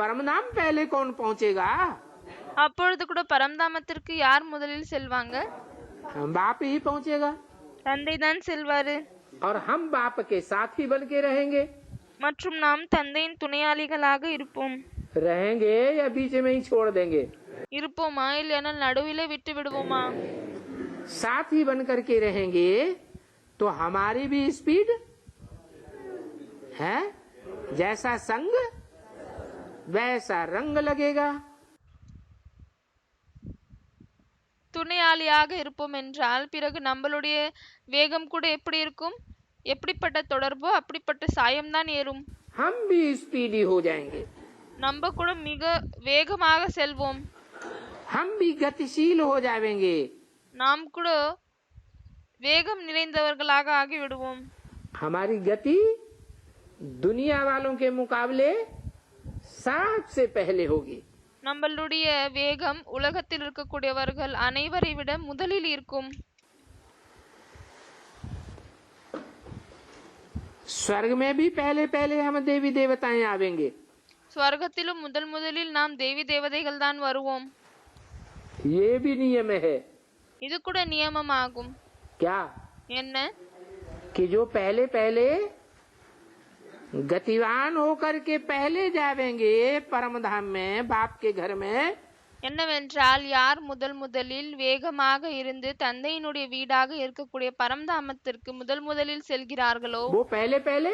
परमधाम पहले कौन पहुंचेगा? அப்பொழுது கூட பரம்தாமத்திற்கு யார் முதலில் செல்வாங்க? बाप ही पहुंचेगा தந்தை தான் செல்வாரு. और हम बाप के साथ ही बन के रहेंगे। மற்றும் நாம் தந்தையின் துணையாளிகளாக இருப்போம். रहेंगे या बीच में ही छोड़ देंगे? இருப்போமா இல்லைன்னா நடுவிலே விட்டு விடுவோமா? साथ ही बन करके रहेंगे तो हमारी भी स्पीड है, जैसा संग वैसा रंग लगेगा। துணையாளியாக இருப்போம் என்றால் பிறகு நம்மளுடைய வேகம் கூட எப்படி இருக்கும்? எப்படிப்பட்ட தொடர்போ அப்படிப்பட்ட சாயம்தான் ஏறும். हम भी स्पीडी हो जाएंगे, நம்ம கூட மிக வேகமாக செல்வோம். हम भी गतिशील हो जाएंगे, நாம் கூட வேகம் நிறைந்தவர்களாக ஆகிவிடுவோம். हमारी गति दुनिया वालों के मुकाबले सबसे पहले होगी। நம்மளுடைய வேகம் உலகத்தில் இருக்கக்கூடியவர்கள் அனைவரை விட முதலில் இருக்கும். स्वर्ग में भी पहले पहले हम देवी देवताएं आवेंगे। ஸ்வர்க்கத்திலும் முதலில் நாம் தேவி தேவதைகள் தான் வருவோம். ये भी नियम है। இது கூட நியமமாகும். क्या? என்ன? कि जो पहले पहले गतिवान होकर के पहले जावेंगे परम धाम में, बाप के घर में, என்னவென்றால் யார் முதலில் வேகமாக இருந்து தந்தையினுடைய வீடாக இருக்கக்கூடிய பரம்தாமத்திற்கு முதலில் செல்கிறார்களோ वो पहले पहले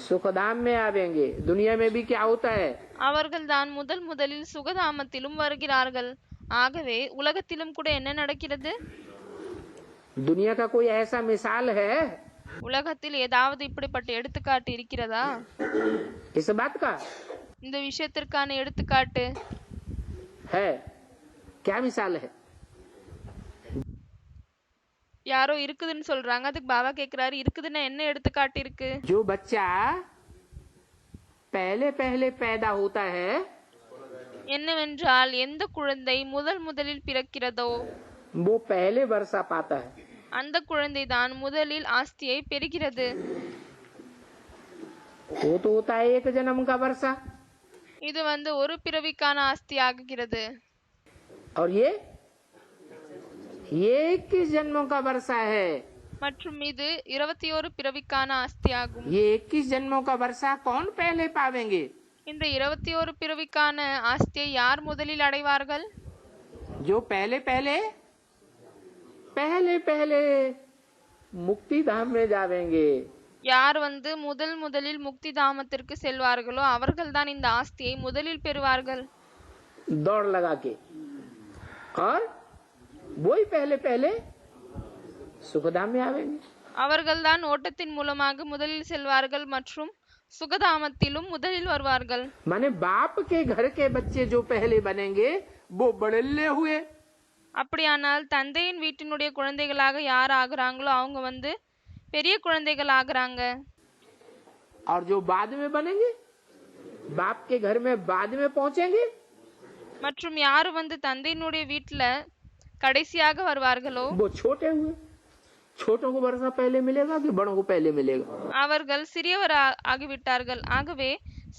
सुखधाम में आवेंगे। दुनिया में भी क्या होता है? அவர்கள் தான் முதலில் சுகதாமத்திலும் வருகிறார்கள். ஆகவே உலகத்திலும் கூட என்ன நடக்கிறது? दुनिया का कोई ऐसा मिसाल है உலகத்தில் ஏதாவது இப்படிப்பட்ட எடுத்துக்காட்டு இருக்கிறதா? इस बात का? இந்த விஷயத்திற்கான எடுத்துக்காட்டு है? क्या मिसाल है? யாரோ இருக்குதுன்னு சொல்றாங்க. அதுக்கு பாபா கேக்குறாரு, இருக்குதுன்னா என்ன எடுத்துக்காட்டு இருக்கு? जो बच्चा पहले पहले पैदा होता है, என்னவென்றால் எந்த குழந்தை முதலில் பிறக்கிறதோ वो पहले वर्षा पाता है। அந்த குழந்தை தான் முதலில் ஆஸ்தியை பெறுகிறது. वो तो होता है एक जन्म का वर्षा, இது வந்து ஒரு பிறவிக்கான ஆஸ்தி ஆகுகிறது. और ये 21 जन्मों का वर्षा है। மற்றும் இது 21 பிறவிக்கான ஆஸ்தி ஆகும். ये 21 जन्मों का वर्षा कौन पहले पावेंगे? இந்த 21 பிறவிக்கான ஆஸ்தியை யார் முதலில் அடைவார்கள்? जो पहले पहले मुक्ति धाम में जावेंगे। யார் வந்து முதலில் முக்தி தாமத்திற்கு செல்வார்களோ அவர்கள் தான் இந்த ஆஸ்தியை முதலில் பெறுவார்கள். दौड़ लगा के, और वही पहले सुखधाम में आवेंगे। அவர்கள் தான் ஓட்டத்தின் மூலமாக முதலில் செல்வார்கள் மற்றும் சுகதாமத்திலும் முதலில் வருவார்கள். माने बाप के घर के बच्चे जो पहले बनेंगे वो बड़ल्ले हुए, அப்படியானால் தந்தையின் வீட்டினுடைய குழந்தைகளாக யார் ஆகுறாங்களோ அவங்க வந்து பெரிய குழந்தைகள் ஆகுறாங்க. और जो बाद में बनेंगे बाप के घर में बाद में पहुंचेंगे? மற்றும் யாரு வந்து தந்தையினுடைய வீட்டுல கடைசியாக வருவார்களோ वो छोटे हुए, छोटों को वर्षा पहले मिलेगा कि बड़ों को पहले मिलेगा? அவர்கள் சிறியவர் ஆகிவிட்டார்கள். ஆகவே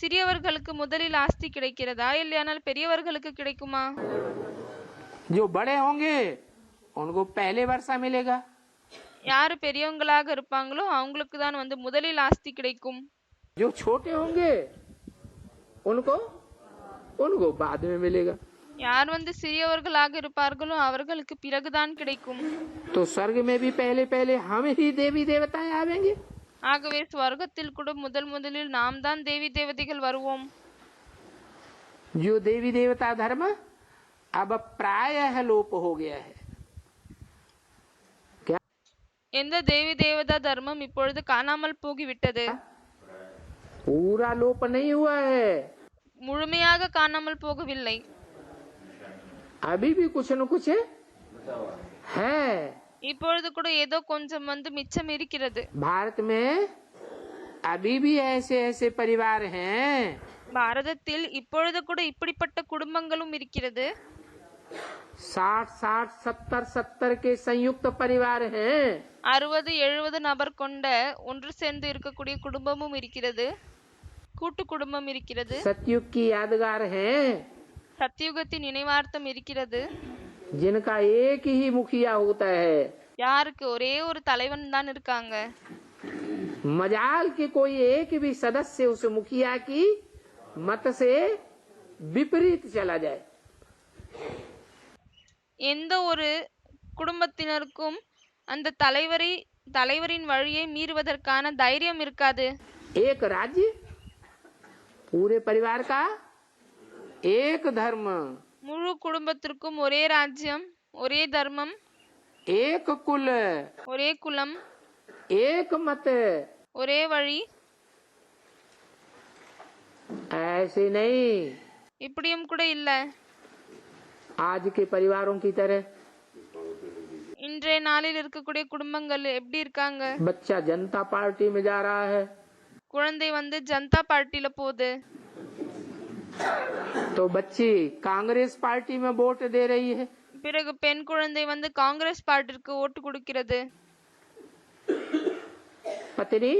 சிறியவர்களுக்கு முதலில் ஆஸ்தி கிடைக்கிறதா இல்லையானால் பெரியவர்களுக்கு கிடைக்குமா? जो बड़े होंगे उनको पहले वर्षा मिलेगा, யாரு பெரியவங்களாக இருப்பாங்களோ அவங்களுக்கு தான் வந்து முதலில் ஆஸ்தி கிடைக்கும். जो छोटे होंगे उनको उनको बाद में मिलेगा. யார் வந்து சிறியவர்களாக இருப்பார்களோ அவர்களுக்கு பிறகுதான் கிடைக்கும். तो स्वर्ग में भी पहले पहले हम ही देवी देवताएं आवेंगे. ஆகவே ஸ்வர்க்கத்தில் கூட முதலில் நாம் தான் தேவி தேவதைகள் வருவோம். जो देवी देवता धर्म अब प्रायः लोप हो गया है. क्या எந்த தேவி தேவதா தர்மம் இப்பொழுது காணாமல் போகிவிட்டது. पूरा लोप नहीं हुआ है, முழுமையாக காணாமல் போகவில்லை. अभी भी कुछ न कुछ है. இப்பொழுது கூட ஏதோ கொஞ்சம் வந்து மிச்சம் இருக்கிறது. भारत में अभी भी ऐसे ऐसे परिवार हैं, பாரதத்தில் இப்பொழுது கூட இப்படிப்பட்ட குடும்பங்களும் இருக்கிறது. 60-70 के संयुक्त परिवार हैं. 60-70 நபர் கொண்ட ஒன்று சேர்ந்து இருக்கக்கூடிய குடும்பமும் இருக்கிறது, கூட்டு குடும்பம் இருக்கிறது. सतयुग की यादगार हैं, சத்தியுகத்தின் நினைவார்த்தம் இருக்கிறது. जिनका एक ही मुखिया होता है. யாருக்கு ஒரே ஒரு தலைவன் தான் இருக்காங்க. मजाल के कोई एक भी सदस्य उस मुखिया की मत से विपरीत चला जाए, எந்த ஒரு குடும்பத்தினருக்கும் அந்த தலைவரின் வழியை மீறுவதற்கான தைரியம் இருக்காது. एक राज्य, पूरे परिवार का एक धर्म, முழு குடும்பத்திற்கும் ஒரே ராஜ்யம், ஒரே தர்மம், एक कुल, ஒரே குலம், एक मत, ஒரே வழி. ऐसे नहीं இப்படியும் கூட இல்ல. आज के परिवारों की तरह. இன்றைய நாளில் இருக்கக்கூடிய குடும்பங்கள் எப்படி இருக்காங்க? बच्चा जनता पार्टी में जा रहा है குழந்தை வந்து ஜனதா பார்ட்டில போகுது, तो बच्ची कांग्रेस पार्टी में वोट दे रही है. பிறகு பெண் குழந்தை வந்து காங்கிரஸ் பார்ட்டிக்கு ஓட்டு கொடுக்கிறது. पत्नी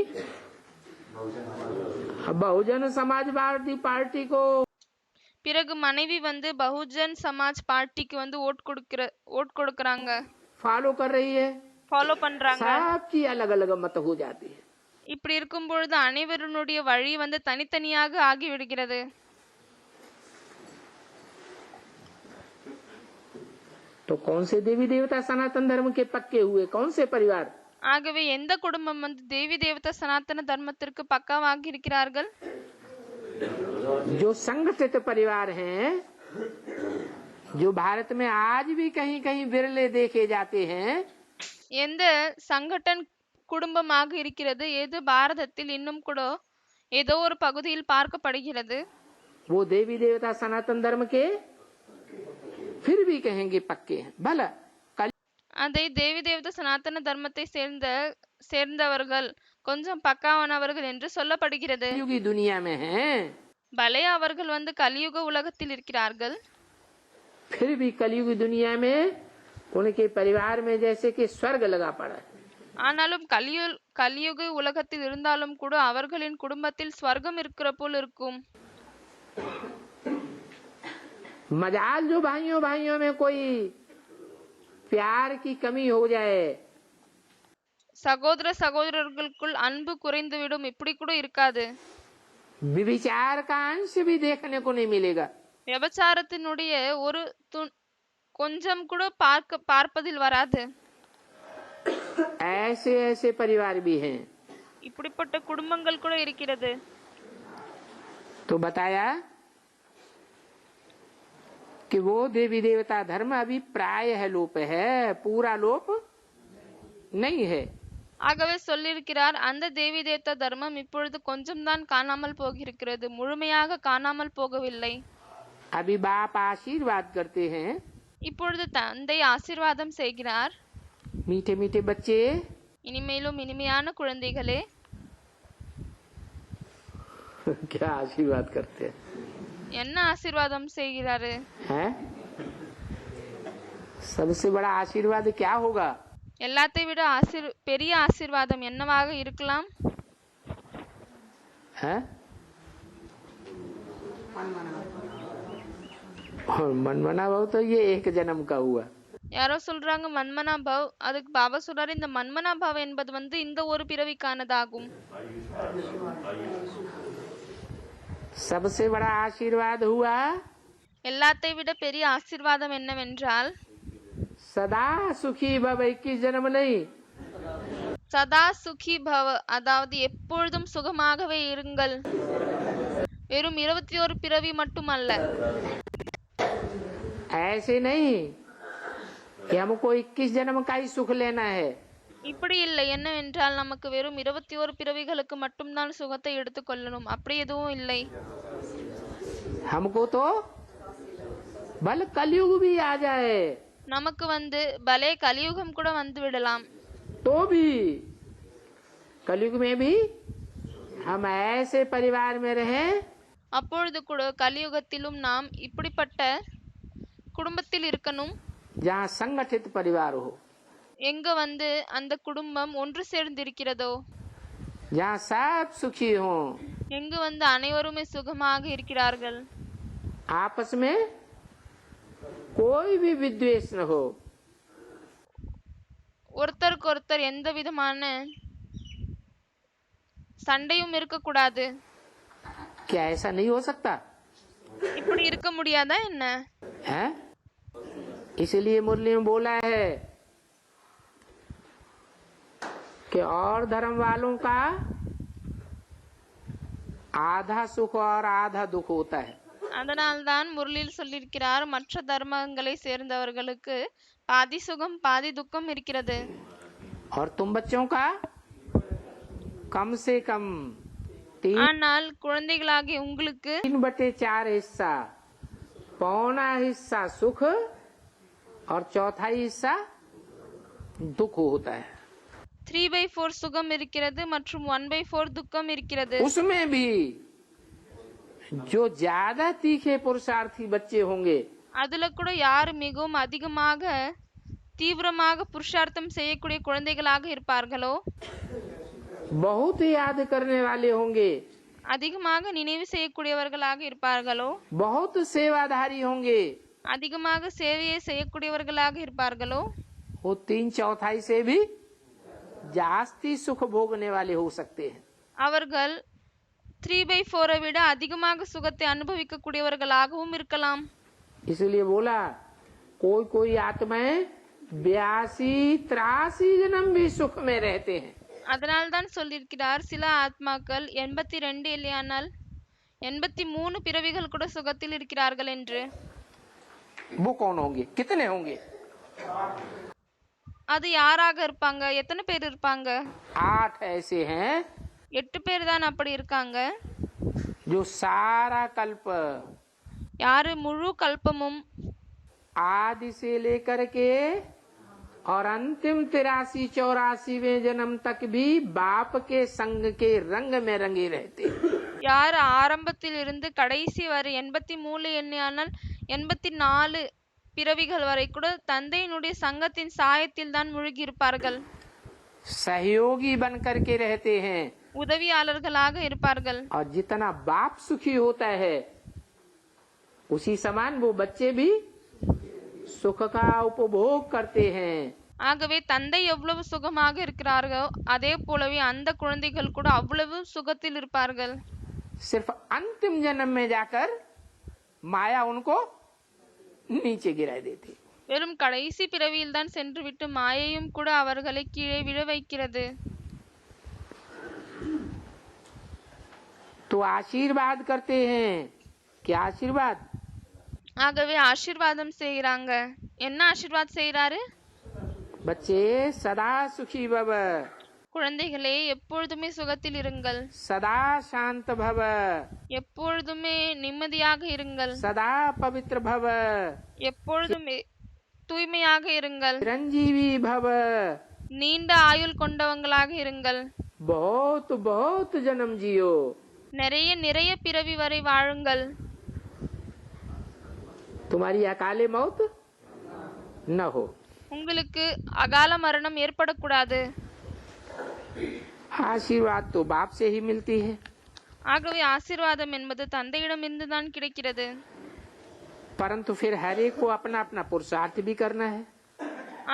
बहुजन समाजवादी पार्टी को, பிறகு மனைவி வந்து பகுஜன் சமாஜ் பார்ட்டிக்கு வந்து ஓட் கொடுக்கறாங்க, फॉलो कर रही है. ஃபாலோ பண்றாங்க. सबकी अलग अलग मत हो जाती है. இப்படி இருக்கும் பொழுது அனைவருடைய வழி வந்து தனித்தனியாக ஆகிவிடுகிறது. तो कौन से देवी देवता सनातन धर्म के पक्के हुए, कौन से परिवार? ஆகவே எந்த குடும்பம் வந்து தேவி தேவதா சனாதன தர்மத்திற்கு பக்காவாகி இருக்கிறார்கள்? जो संगठित परिवार हैं, जो भारत में आज भी कहीं कहीं विरले देखे जाते हैं, எந்த சங்கடன் குடும்பமாக இருக்கிறது, எது பாரதத்தில் இன்னும் கூட ஏதோ ஒரு பகுதியில் பார்க்கப்படுகிறது, वो देवी देवता सनातन धर्म के फिर भी कहेंगे पक्के हैं. भला அதை தேவி தேவதா சனாதன தர்மத்தை சேர்ந்தவர்கள் கொஞ்சம் பக்காவானவர்கள் என்று சொல்லப்படுகிறது. कलयुगी दुनिया में हैं, பலே அவர்கள் வந்து கலியுக உலகத்தில் இருக்கிறார்கள். फिर भी कलयुगी दुनिया में उनके परिवार में जैसे कि स्वर्ग लगा पड़ा है. ஆனாலும் கலியுக உலகத்தில் இருந்தாலும் கூட அவர்களின் குடும்பத்தில் ஸ்வர்க்கம் இருக்கிற போல் இருக்கும். मजाल जो भाइयों भाइयों में कोई प्यार की कमी हो जाए, சகோதர சகோதரர்களுக்குள் அன்பு குறைந்துவிடும், இப்படி கூட இருக்காது. विचार का अंश भी देखने को नहीं मिलेगा. விபச்சாரத்தினுடைய ஒரு கொஞ்சம் கூட பார்ப்பதில் வராது. ऐसे ऐसे परिवार भी हैं. இப்படிப்பட்ட குடும்பங்கள் கூட இருக்கிறது. तो बताया कि वो देवी देवता धर्म अभी प्रायः लोप है, पूरा लोप नहीं है. ஆகவே சொல்லியிருக்கிறார், அந்த தேவி தேவதா தர்மம் இப்பொழுது கொஞ்சம் தான் காணாமல் போகிருக்கிறது, முழுமையாக காணாமல் போகவில்லை. अभी बाप आशीर्वाद करते हैं. இப்பொழுது தந்தை ஆசீர்வாதம் செய்கிறார். मीठे मीठे बच्चे, இனிமேலும் இனிமையான குழந்தைகளே, क्या आशीर्वाद करते हैं? என்ன ஆசீர்வாதம் செய்கிறாரு? हैं? सबसे बड़ा आशीर्वाद क्या होगा? எல்லாத்தை விட பெரிய ஆசீர்வாதம் என்னவாக இருக்கலாம்? हैं? और मनमना भाव तो ये एक जन्म का हुआ। யாரோ சொல்றாங்க மன்மனா பவ். அதுக்கு பாபா சொல்றாரு இந்த மன்மனா பவ் என்பது இந்த ஒரு பிறவிக்கானதாகும். सबसे बड़ा आशीर्वाद हुआ எல்லாத்தை விட பெரிய ஆசீர்வாதம் என்னவென்றால் सदा सुखी भव। 21 जन्म नहीं, சதா சுகி பவ, அதாவது எப்பொழுதும் சுகமாகவே இருங்கள். வெறும் 21 பிறவி மட்டுமல்ல. ऐसे नहीं कि हमको 21 जन्म का ही सुख लेना है। இப்படி இல்லை. என்னவென்றால் நமக்கு வெறும் 21 பிறவிகளுக்கு மட்டும்தான் சுகத்தை எடுத்துக்கொள்ளணும், அப்படி எதுவும் இல்லை. हमको तो बल कलयुग भी आ जाए நமக்கு பலே கலியுகம் கூட வந்து விடலாம். तो भी कलयुग में भी हम ऐसे परिवार में रहें அப்பொழுது கூட கலியுகத்திலும் நாம் இப்படிப்பட்ட குடும்பத்தில் இருக்கணும், जहाँ संगठित परिवार हो, எங்க அந்த குடும்பம் ஒன்று சேர்ந்திருக்கிறதோ, जहाँ सब सुखी हो, எங்கு அனைவருமே சுகமாக இருக்கிறார்கள், आपस में कोई भी विद्वेष न हो, ஒருத்தருக்கு ஒருத்தர் எந்த விதமான சண்டையும் இருக்கக்கூடாது. क्या ऐसा नहीं हो सकता இப்படி இருக்க முடியாதா என்ன? है? इसलिए मुरली में बोला है कि और धर्म वालों का आधा सुख और आधा दुख होता है। அதனால்தான் முரளியில் சொல்லியிருக்கிறார், மற்ற தர்மங்களை சேர்ந்தவர்களுக்கு பாதி சுகம் பாதி துக்கம் இருக்கிறது. और तुम बच्चों का कम से कम ஆனால் குழந்தைகளாகிய உங்களுக்கு 3/4 हिस्सा, पौना हिस्सा सुख और चौथाई हिस्सा दुख होता है। 3/4 சுகம் இருக்கிறது மற்றும் 1/4 துக்கம் இருக்கிறது. उसमें भी जो ज्यादा तीखे पुरुषार्थी बच्चे होंगे, அதுல கூட யார் மிகவும் அதிகமாக தீவிரமாக புருஷார்த்தம் செய்யக்கூடிய குழந்தைகளாக இருப்பார்களோ, बहुत याद करने वाले होंगे, அதிகமாக நினைவு செய்யக்கூடியவர்களாக இருப்பார்களோ, बहुत सेवाधारी होंगे, அதிகமாக சேவையை செய்யக்கூடியவர்களாக இருப்பார்களோ, वो 3/4 से भी जास्ती सुख भोगने वाले हो सकते हैं। அவர்கள் 3/4 விட அதிகமாக சுகத்தை அனுபவிக்க கூடியவர்களாகவும் இருக்கலாம். इसलिए बोला कोई कोई आत्माएं 82-83 जन्म भी सुख में रहते हैं। அதனால்தான் சொல்லியிருக்கிறார், சில ஆத்மாக்கள் 82 இல்லையானால் 83 பிறவிகள் கூட சுகத்தில் இருக்கிறார்கள் என்று. वो कौन होंगे, कितने होंगे? அது யாராக இருப்பாங்க? எத்தனை பேர் இருப்பாங்க? 8 ऐसे हैं 8 பேர் தான் அப்படி இருக்காங்க. जो सारा कल्प யாரு முழு கல்பமும் आदि से लेकर के और अंतिम 83-84वें जन्म तक भी बाप के संग के रंग में रंगे रहते। யார் ஆரம்பத்தில் இருந்து கடைசி வரை 83 எண்ணியானால் 84 பிறவிகள் வரை கூட தந்தையினுடைய சங்கத்தின் சாயத்தில் தான் மூழ்கி இருப்பார்கள். सहयोगी बन करके रहते हैं। உதவியாளர்களாக இருப்பார்கள். और जितना बाप सुखी होता है उसी समान वो बच्चे भी सुख का उपभोग करते हैं। ஆகவே தந்தை எவ்வளவு சுகமாக இருக்கிறார்களோ அதே போலவே அந்த குழந்தைகள் கூட அவ்வளவு சுகத்தில் இருப்பார்கள். सिर्फ अंतिम जन्म में जाकर माया उनको नीचे गिरा देती। வெறும் கடைசி பிறவியில் தான் சென்றுவிட்டு மாயையும் கூட அவர்களை கீழே விழ வைக்கிறது. तो आशीर्वाद करते हैं। क्या आशीर्वाद? ஆகவே ஆசீர்வாதம் செய்கிறாங்க. என்ன ஆசீர்வாத் செய்கிறாரு? बच्चे सदा सुखी भव, குழந்தைகளே எப்பொழுதுமே சுகத்தில் இருங்கள், सदा शांत भव, எப்பொழுதுமே நிம்மதியாக இருங்கள், सदा पवित्र भव, எப்பொழுதுமே தூய்மையாக இருங்கள், चिरंजीवी भव, நீண்ட ஆயுள் கொண்டவங்களாக இருங்கள், बहुत बहुत जन्म जियो, நிறைய நிறைய பிறவி வரை வாழுங்கள். तुम्हारी अकाले मौत न हो. உங்களுக்கு அகால மரணம் ஏற்படக்கூடாது. आशीर्वाद तो बाप से ही मिलती है, ஆகவே ஆசீர்வாதம் என்பது தந்தையிடமிருந்து தான் கிடைக்கிறது. परंतु फिर हर एक को अपना अपना पुरुषार्थ भी करना है.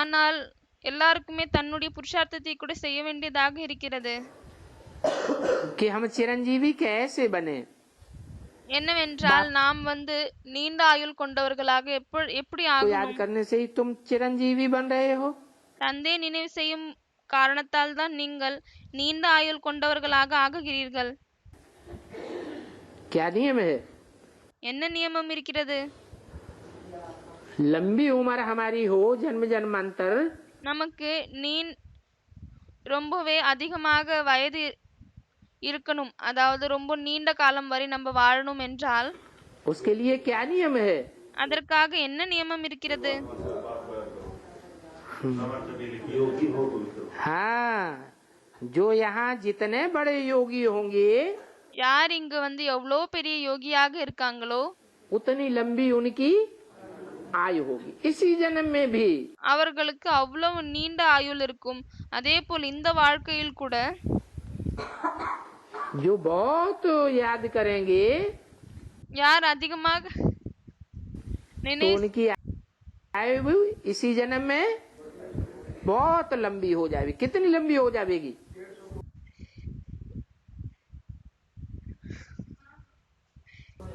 ஆனால் எல்லாருக்குமே தன்னுடைய புருஷார்த்தத்தை கூட செய்ய வேண்டியதாக இருக்கிறது. कि हम चिरंजीवी कैसे बने. என்னவென்றால் நாம் நீண்ட ஆயுள் கொண்டவர்களாக எப்படி तो याद ஆகணும்? करने से ही तुम चिरंजीवी बन रहे हो. தந்தை நினைவு செய்யும் காரணத்தால் தான் நீங்கள் நீண்ட ஆயுள் கொண்டவர்களாக ஆகுகிறீர்கள். क्या नियम है. என்ன நியமம் இருக்கிறது? लंबी उम्र हमारी हो जन्म जन्मांतर, நமக்கு ரொம்பவே அதிகமாக வயது இருக்கணும், அதாவது ரொம்ப நீண்ட காலம் வரை நம்ம வாழணும் என்றால் उसके लिए क्या नियम है. அதற்காக என்ன நியமம் இருக்கிறது? हाँ, जो यहाँ जितने बड़े योगी होंगे யார் இங்கு எவ்வளோ பெரிய யோகியாக இருக்காங்களோ उतनी लंबी उनकी आयु होगी इसी जन्म में भी. அவர்களுக்கு அவ்வளவு நீண்ட ஆயுள் இருக்கும். அதே போல் இந்த வாழ்க்கையில் கூட जो बहुत याद करेंगे யார் அதிகமாக तो उनकी आयु भी इसी जन्म में बहुत लंबी हो जाएगी. कितनी लंबी हो जाएगी.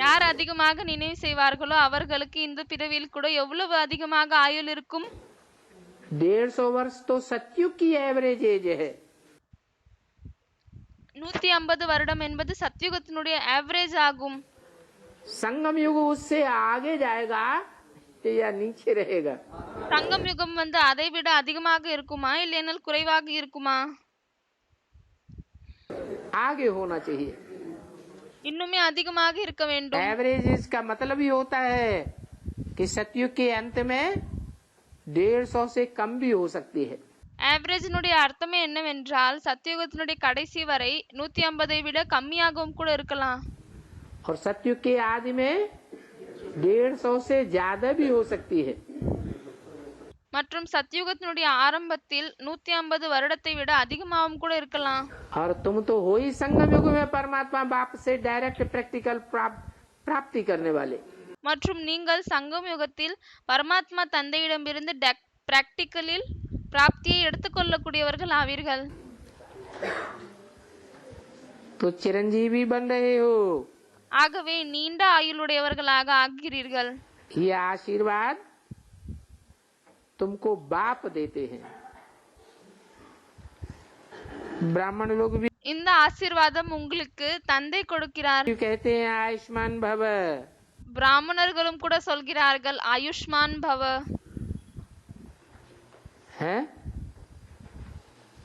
யார் அதிகமாக நினைவு செய்வார்களோ அவர்களுக்கு இந்த பிறவியில் கூட எவ்வளவு அதிகமாக ஆயுள் இருக்கும்? 150 वर्ष तो सतयुग की एवरेज एज है. 150 வருடம் என்பது சத்யுகத்தினுடைய ஆவரேஜ் ஆகும். संगम युग उससे आगे जाएगा या नीचे रहेगा. சங்கம் யுகம் அதை விட அதிகமாக இருக்குமா இல்லைனால் குறைவாக இருக்குமா? आगे होना चाहिए. இன்னுமே அதிகமாக இருக்க வேண்டும். एवरेज इसका मतलब ही होता है कि सतयुग के अंत में 150 से कम भी हो सकती है. ஆவரேஜினுடைய அர்த்தமே என்னவென்றால் சத்யுகத்தினுடைய கடைசி வரை 150 விட கம்மியாகவும் கூட இருக்கலாம். और सतयुग के आदि में 150 से ज्यादा भी हो सकती है. மற்றும் சத்யுகத்தினுடைய ஆரம்பத்தில் 150 வருடத்தை விட அதிகமாகவும் கூட இருக்கலாம். और तुम तो हो ही संगम युग में परमात्मा बाप से डायरेक्ट प्रैक्टिकल प्राप्ति करने वाले. மற்றும் நீங்கள் சங்கம் யுகத்தில் பரமாத்மா தந்தையிடமிருந்து பிராக்டிக்கலில் பிராப்தியை எடுத்துக்கொள்ளக்கூடியவர்கள் ஆவீர்கள். तो चिरंजीवी बन रहे हो. ஆகவே நீண்ட ஆயுளுடையவர்களாக ஆகிறீர்கள். ये आशीर्वाद तुमको बाप देते हैं. ब्राह्मण लोग भी இந்த ஆசீர்வாதம் உங்களுக்கு தந்தை கொடுக்கிறார். कहते हैं आयुष्मान भव. பிராமணர்களும் கூட சொல்கிறார்கள் ஆயுஷ்மான் பவ. हैं?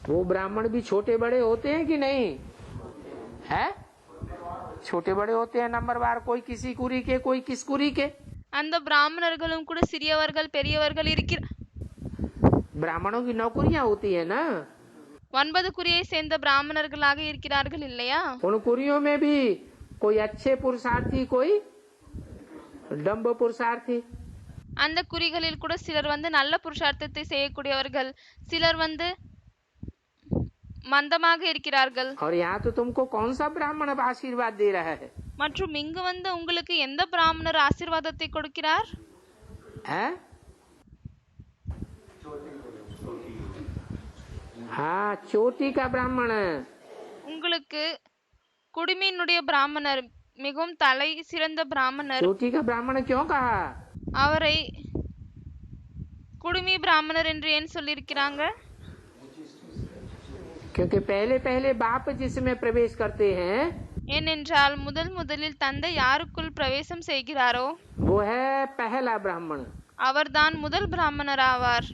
वो ब्राह्मण भी छोटे बड़े होते हैं कि नहीं है. छोटे बड़े होते हैं नंबरवार, कोई किसी कुरी के कोई किस कुरी के. அந்த பிராமணர்களும் கூட சிறியவர்கள் பெரியவர்கள் இருக்கிற ब्राह्मणों की नौकरियां होती है ना. 9 குறியை சேர்ந்த பிராமணர்களாக இருக்கிறார்கள் இல்லையா? उन कुरियों में भी कोई अच्छे पुरुषार्थी कोई डम्ब पुरुषार्थी. அந்த குறிகளில் கூட சிலர் நல்ல புருஷார்த்தத்தை செய்யக்கூடியவர்கள், சிலர் மந்தமாக இருக்கிறார்கள். और यहाँ तो तुमको कौन सा ब्राह्मण आशीर्वाद दे रहा है. மற்றும் இங்கு உங்களுக்கு எந்த பிராமணர் ஆசீர்வாதத்தை கொடுக்கிறார்? है? हाँ, चोटी का ब्राह्मण. உங்களுக்கு குடிமையினுடைய பிராமணர், மிகவும் தலை சிறந்த பிராமணர். चोटी का ब्राह्मण क्यों कहा. அவரை குடிமை பிராமணர் என்று ஏன் சொல்லியிருக்கிறாங்க? क्योंकि पहले पहले बाप जिसमें प्रवेश करते हैं ஏனென்றால் முதலில் தந்தை யாருக்குள் பிரவேசம் செய்கிறாரோ वो है पहला ब्राह्मण. அவர்தான் முதல் பிராமணர் ஆவார்.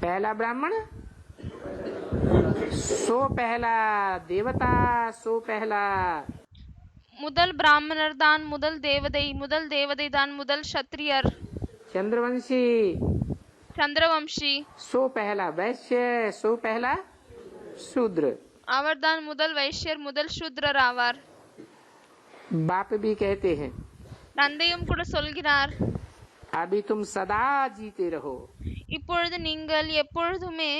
पहला ब्राह्मण सो पहला देवता सो पहला. முதல் பிராமணர் தான் முதல் தேவதை தான் முதல் சத்திரியர். चंद्रवंशी சந்திரவம்சி सो पहला वैश्य सो पहला शूद्र. அவர்தான் முதல் வைஷ்யர், முதல் சூத்ரர் ஆவார். बाप भी कहते हैं தந்தையும் கூட சொல்கிறார், अभी तुम सदा जीते रहो. இப்பொழுது நீங்கள் எப்பொழுதுமே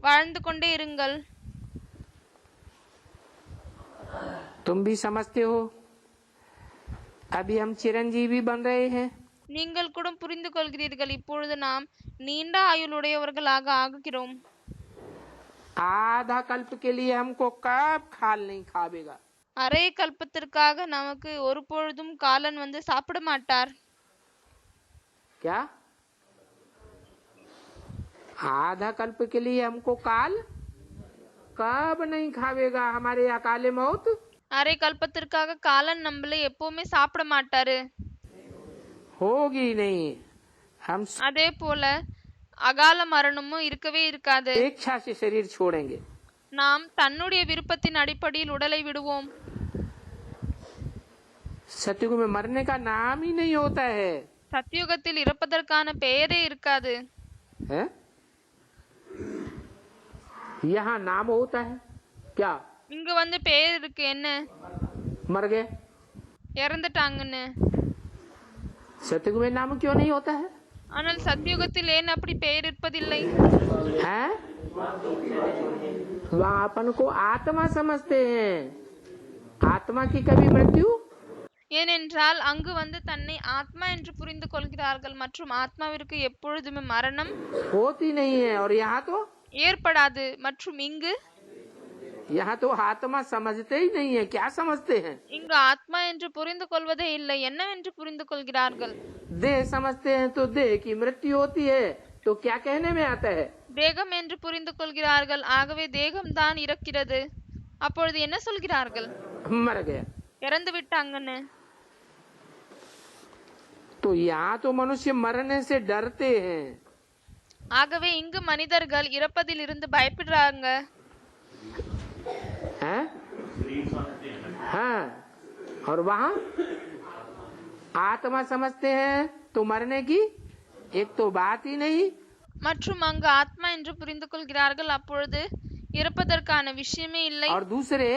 வாழ்ந்து கொண்டே இருங்கள். तुम भी समझते हो अभी हम चिरंजीवी बन रहे हैं. நீங்கள் கூட புரிந்து கொள்கிறீர்கள், இப்பொழுது நாம் நீண்ட ஆயுளுடையவர்களாக ஆகுகிறோம். आधा कल्प के लिए हमको कब खाल नहीं खावेगा. அரை கல்பத்திற்காக நமக்கு ஒரு பொழுதும் காலன் வந்து சாப்பிட மாட்டார். क्या आधा कल्प के लिए हमको काल कब नहीं खावेगा. हमारे अकाले मौत அரை கல்பத்திற்காக காலன் நம்மள எப்பவுமே சாப்பிட மாட்டாரு. होगी नहीं. हम அதே போல அகால மரணமும் இருக்கவே இருக்காது. इच्छा से शरीर छोड़ेंगे. நாம் தன்னுடைய விருப்பத்தின் அடிப்படையில் உடலை விடுவோம். सतयुग में मरने का नाम ही नहीं होता है. சத்தியுகத்தில் இறப்பதற்கான பெயரே இருக்காது. है? यहाँ नाम होता है क्या. இங்க வந்து பெயர் இருக்கு, என்ன मर गए. இறந்துட்டாங்கன்னு. सतयुग में नाम क्यों नहीं होता है. ஆனால் சத்தியுகத்தில் ஏன் அப்படி பெயர் இருப்பதில்லை? है? वहाँ अपन को आत्मा समझते हैं. आत्मा की कभी मृत्यु ஏனென்றால் அங்கு வந்து தன்னை ஆத்மா என்று புரிந்து கொள்கிறார்கள் மற்றும் ஆத்மாவிற்கு எப்பொழுதுமே மரணம் होती नहीं है. और यहाँ ஏற்படாது. மற்றும் यहाँ तो आत्मा समझते ही नहीं है. क्या समझते हैं. இங்கு ஆத்மா என்று புரிந்து கொள்வதே இல்லை. என்னவென்று புரிந்து கொள்கிறார்கள்? देह समझते हैं तो देह की मृत्यु होती है. तो क्या कहने में आता है. தேகம் என்று புரிந்து கொள்கிறார்கள். ஆகவே தேகம்தான் இறக்கிறது. அப்பொழுது என்ன சொல்கிறார்கள்? मर गया. இறந்து விட்டாங்கன்னு. तो यहाँ तो मनुष्य मरने से डरते हैं. ஆகவே இங்கு மனிதர்கள் இறப்பதில் இருந்து பயப்படுறாங்க. हैं? हाँ. और वहाँ आत्मा समझते हैं तो मरने की एक तो बात ही नहीं. மற்றும் அங்கு ஆத்மா என்று புரிந்து கொள்கிறார்கள். அப்பொழுது இறப்பதற்கான விஷயமே இல்லை. और दूसरे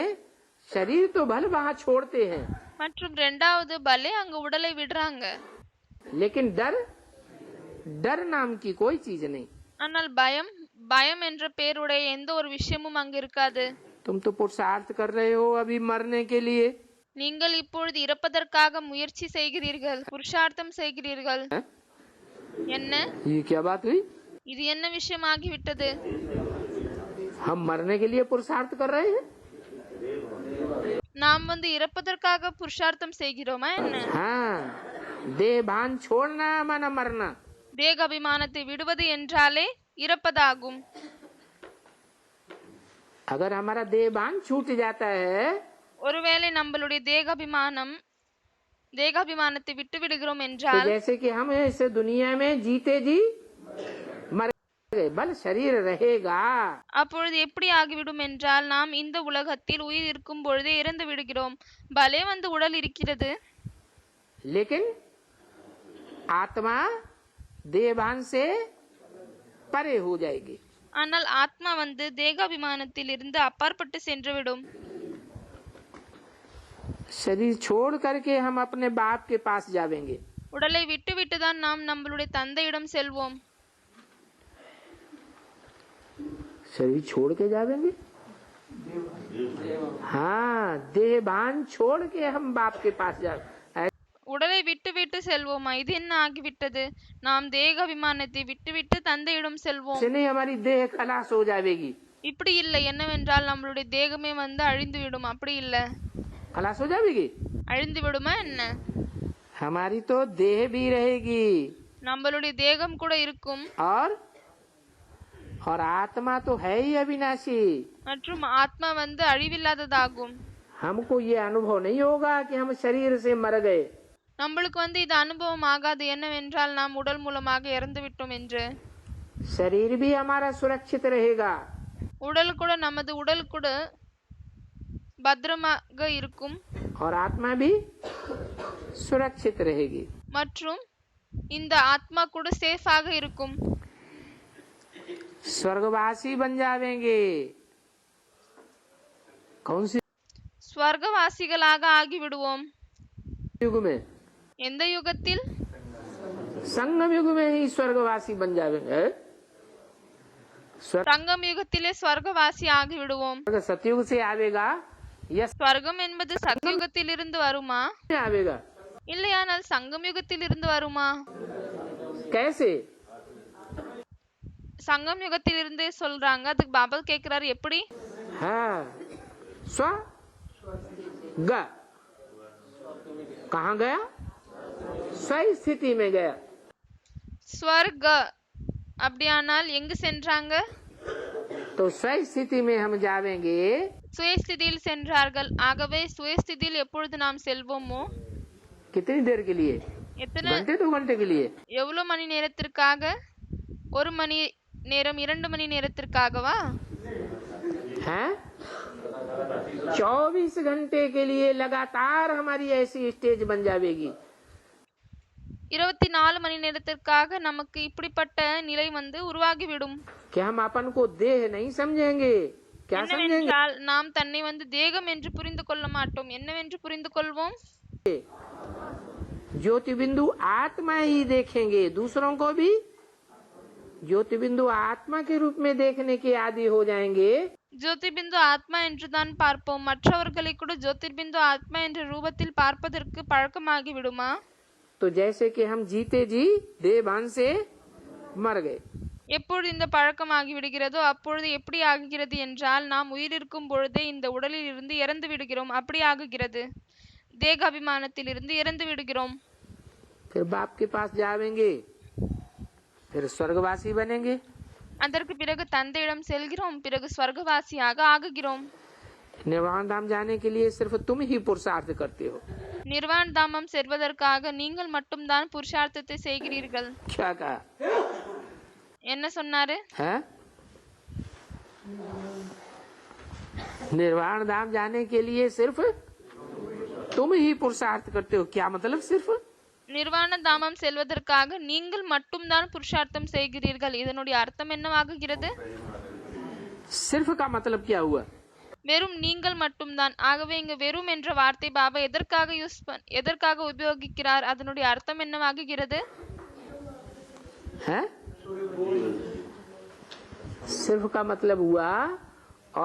शरीर तो भले वहाँ छोड़ते हैं. மற்றும் இரண்டாவது பலே அங்கு உடலை விடுறாங்க. लेकिन डर डर नाम की कोई चीज नहीं. ஆனால் பயம் என்ற பெயருடைய எந்த ஒரு விஷயமும் அங்கு இருக்காது. तुम तो पुरुषार्थ कर रहे हो अभी मरने के लिए. நீங்கள் இப்பொழுது இறப்பதற்காக முயற்சி செய்கிறீர்கள், புருஷார்த்தம் செய்கிறீர்கள். हैं? என்ன ये क्या बात हुई. இது என்ன விஷயமாகிவிட்டது? हम मरने के लिए पुरुषार्थ कर रहे हैं. நாம் வந்து இறப்பதற்காக புருஷார்த்தம் செய்கிறோமா என்ன? हाँ. देह भान छोड़ना माना मरना. தேக அபிமானத்தை விடுவது என்றாலே இறப்பதாகும். अगर हमारा देह भान छूट जाता है ஒருவேளை நம்மளுடைய தேகாபிமானத்தை விட்டு விடுகிறோம் तो என்றால், जैसे कि हम इस दुनिया में जीते जी मर गए बल शरीर रहेगा. அப்பொழுது எப்படி ஆகிவிடும் என்றால், நாம் இந்த உலகத்தில் உயிர் இருக்கும் பொழுதே இறந்து விடுகிறோம். பலே வந்து உடல் இருக்கிறது. लेकिन आत्मा देह भान से परे हो जाएगी. ஆனால் ஆத்மா வந்து தேகாபிமானத்தில் இருந்து அப்பாற்பட்டு சென்றுவிடும். शरीर छोड़ करके हम अपने बाप के पास जावेंगे. உடலை விட்டுவிட்டு தான் நாம் நம்மளுடைய தந்தையிடம் செல்வோம். शरीर छोड़ के जावेंगे. हाँ. देह भान छोड़ के हम बाप के पास जावे. உடலை விட்டுவிட்டு செல்வோமா? இது என்ன ஆகிவிட்டது? நாம் தேகாபிமானத்தை விட்டுவிட்டு தந்தையிடம் செல்வோம். से नहीं हमारी देह खलास हो जाएगी. இப்படி இல்லை. என்னவென்றால் நம்மளுடைய தேகமே வந்து அழிந்து விடும். அப்படி இல்லை. खलास हो जाएगी. அழிந்து விடுமா என்ன? हमारी तो देह भी रहेगी நம்மளுடைய தேகம் கூட இருக்கும். और आत्मा तो है ही अविनाशी. மற்றும் ஆத்மா வந்து அழிவில்லாததாகும். हमको ये अनुभव नहीं होगा कि हम शरीर से मर गए. நம்மளுக்கு வந்து இது அனுபவம் ஆகாது. என்னவென்றால் நாம் உடல் மூலமாக இறந்து விட்டோம் என்று. शरीर भी हमारा सुरक्षित रहेगा. உடல் கூட நமது உடல் கூட பத்திரமாக இருக்கும். और आत्मा भी सुरक्षित रहेगी. மற்றும் இந்த ஆத்மா கூட சேஃபாக இருக்கும். स्वर्गवासी बन जावेंगे. कौन सी ஸ்வர்கவாசிகளாக ஆகிவிடுவோம். युग में? எந்த யுகத்தில்? संगम युग में ही स्वर्गवासी बन जाएंगे। स्वर्ग சங்கம் யுகத்திலே ஸ்வர்கவாசி ஆகிவிடுவோம். सतयुग से आवेगा या ஸ்வர்கம் என்பது சத்யுகத்தில் இருந்து வருமா? से आवेगा? இல்லையானால் சங்கம் யுகத்தில் இருந்து வருமா? कैसे? சங்கம் யுகத்தில் இருந்து சொல்றாங்க. அதுக்கு பாபா கேக்குறாரு எப்படி? हाँ, स्वर्ग कहाँ गया? सही स्थिति में गया। ஸ்வர்க அப்படியானால் எங்கு சென்றாங்க? तो सही स्थिति में हम जावेंगे। சுயஸ்திதியில் சென்றார்கள். ஆகவே சுயஸ்திதியில் எப்பொழுது நாம் செல்வோமோ, कितनी देर के लिए? எத்தனை घंटे 2 घंटे के लिए? எவ்வளவு மணி நேரத்திற்காக? 1 மணி நேரம், 2 மணி நேரத்திற்காகவா? हैं? 24 घंटे के लिए लगातार हमारी ऐसी स्टेज बन जाएगी। 24 மணி நேரத்திற்காக நமக்கு இப்படிப்பட்ட நிலை உருவாகிவிடும். क्या हम अपन को देह नहीं समझेंगे? क्या समझेंगे? என்னவென்றால் நாம் தன்னை தேகம் என்று புரிந்து கொள்ள மாட்டோம். என்னவென்று புரிந்து கொள்வோம்? ज्योति बिंदु आत्मा ही देखेंगे। दूसरों को भी ज्योति बिंदु आत्मा के रूप में देखने के आदी हो जाएंगे। ஜோதிர்பிந்து ஆத்மா என்று தான் பார்ப்போம். மற்றவர்களை கூட ஜோதிர்பிந்து ஆத்மா என்ற ரூபத்தில் பார்ப்பதற்கு பழக்கமாகி விடுமா? तो जैसे कि हम जीते जी देहभान से मर गए। எப்பொழுது இந்த பழக்கமாகி விடுகிறதோ அப்பொழுது எப்படி ஆகுகிறது என்றால், நாம் உயிரிருக்கும் பொழுதே இந்த உடலில் இருந்து இறந்து விடுகிறோம். அப்படி ஆகுகிறது. தேக அபிமானத்தில் இருந்து இறந்து விடுகிறோம். फिर बाप के पास जावेंगे, फिर स्वर्गवासी बनेंगे। அதற்கு பிறகு தந்தையிடம் செல்கிறோம். பிறகு ஸ்வர்கவாசியாக ஆகுகிறோம். निर्वाण धाम जाने के लिए सिर्फ तुम ही पुरुषार्थ करते हो। நிர்வாண தாமம் செல்வதற்காக நீங்கள் மட்டும்தான் புருஷார்த்தத்தை செய்கிறீர்கள். क्या कहा? என்ன சொன்னாரு? है? निर्वाण धाम जाने के लिए सिर्फ तुम ही पुरुषार्थ करते हो। क्या मतलब? सिर्फ நிர்வாண தாமம் செல்வதற்காக நீங்கள் மட்டும்தான் புருஷார்த்தம் செய்கிறீர்கள். இதனுடைய அர்த்தம் என்னவாகுகிறது? सिर्फ का मतलब क्या हुआ? வெறும் நீங்கள் மட்டும்தான். ஆகவே இங்கு வெறும் என்ற வார்த்தை பாபா எதற்காக உபயோகிக்கிறார்? அதனுடைய அர்த்தம் என்னவாகுகிறது? है? सिर्फ का मतलब हुआ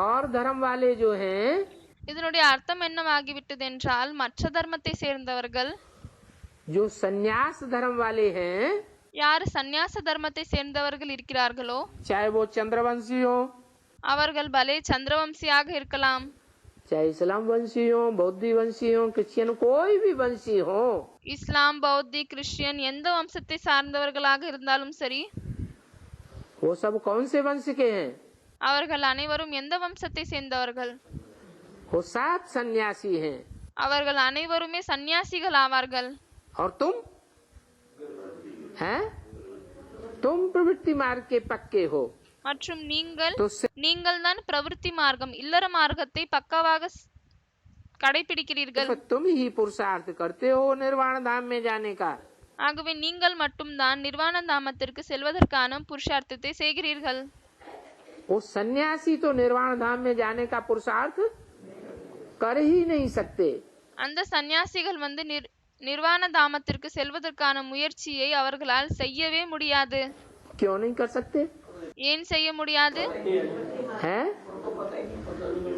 और धर्म वाले जो हैं, இதனுடைய அர்த்தம் என்னவாகிவிட்டது என்றால், மற்ற தர்மத்தை சேர்ந்தவர்கள், जो सन्यास धर्म वाले हैं, யார் சந்நியாச தர்மத்தை சேர்ந்தவர்கள் இருக்கிறார்களோ, चाहे वो चंद्रवंशी हो, அவர்கள் பலே சந்திரவம்சியாக இருக்கலாம், चाहे इस्लाम वंशी हो, बौद्धी वंशी हो, क्रिश्चियन कोई भी वंशी हो, இஸ்லாம், பௌத்தி, கிறிஸ்டியன் எந்த வம்சத்தை சார்ந்தவர்களாக இருந்தாலும் சரி, वो सब कौन से वंश के हैं? அவர்கள் அனைவரும் எந்த வம்சத்தை சேர்ந்தவர்கள்? वो 7 सन्यासी हैं। அவர்கள் அனைவருமே சந்நியாசிகள் ஆவார்கள். और तुम हैं? तुम प्रवृत्ति मार्ग के पक्के हो। மற்றும் तो நீங்கள் தான் பிரவೃತ್ತಿ மார்க்கம், இல்லற மார்க்கத்தை பக்கவாக கடைபிடிக்கிறீர்கள். सिर्फ तुम ही पुरुषार्थ करते हो निर्वाण धाम में जाने का। ஆகவே நீங்கள் மட்டும்தான் நிர்வாண தாமத்திற்கு செல்வதற்கான புருஷார்த்தத்தை செய்கிறீர்கள். वो सन्यासी तो निर्वाण धाम में जाने का पुरुषार्थ कर ही नहीं सकते। அந்த சந்நியாசிகள் நிர்வாண தாமத்திற்கு செல்வதற்கான முயற்சியை அவர்களால் செய்யவே முடியாது. क्यों नहीं कर सकते? ஏன் செய்ய முடியாது? है?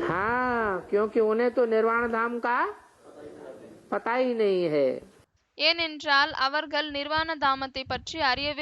हाँ, क्योंकि उन्हें तो निर्वाण धाम का पता ही नहीं है। ஏனென்றால் அவர்கள் நிர்வாண தாமத்தை பற்றி அறியவே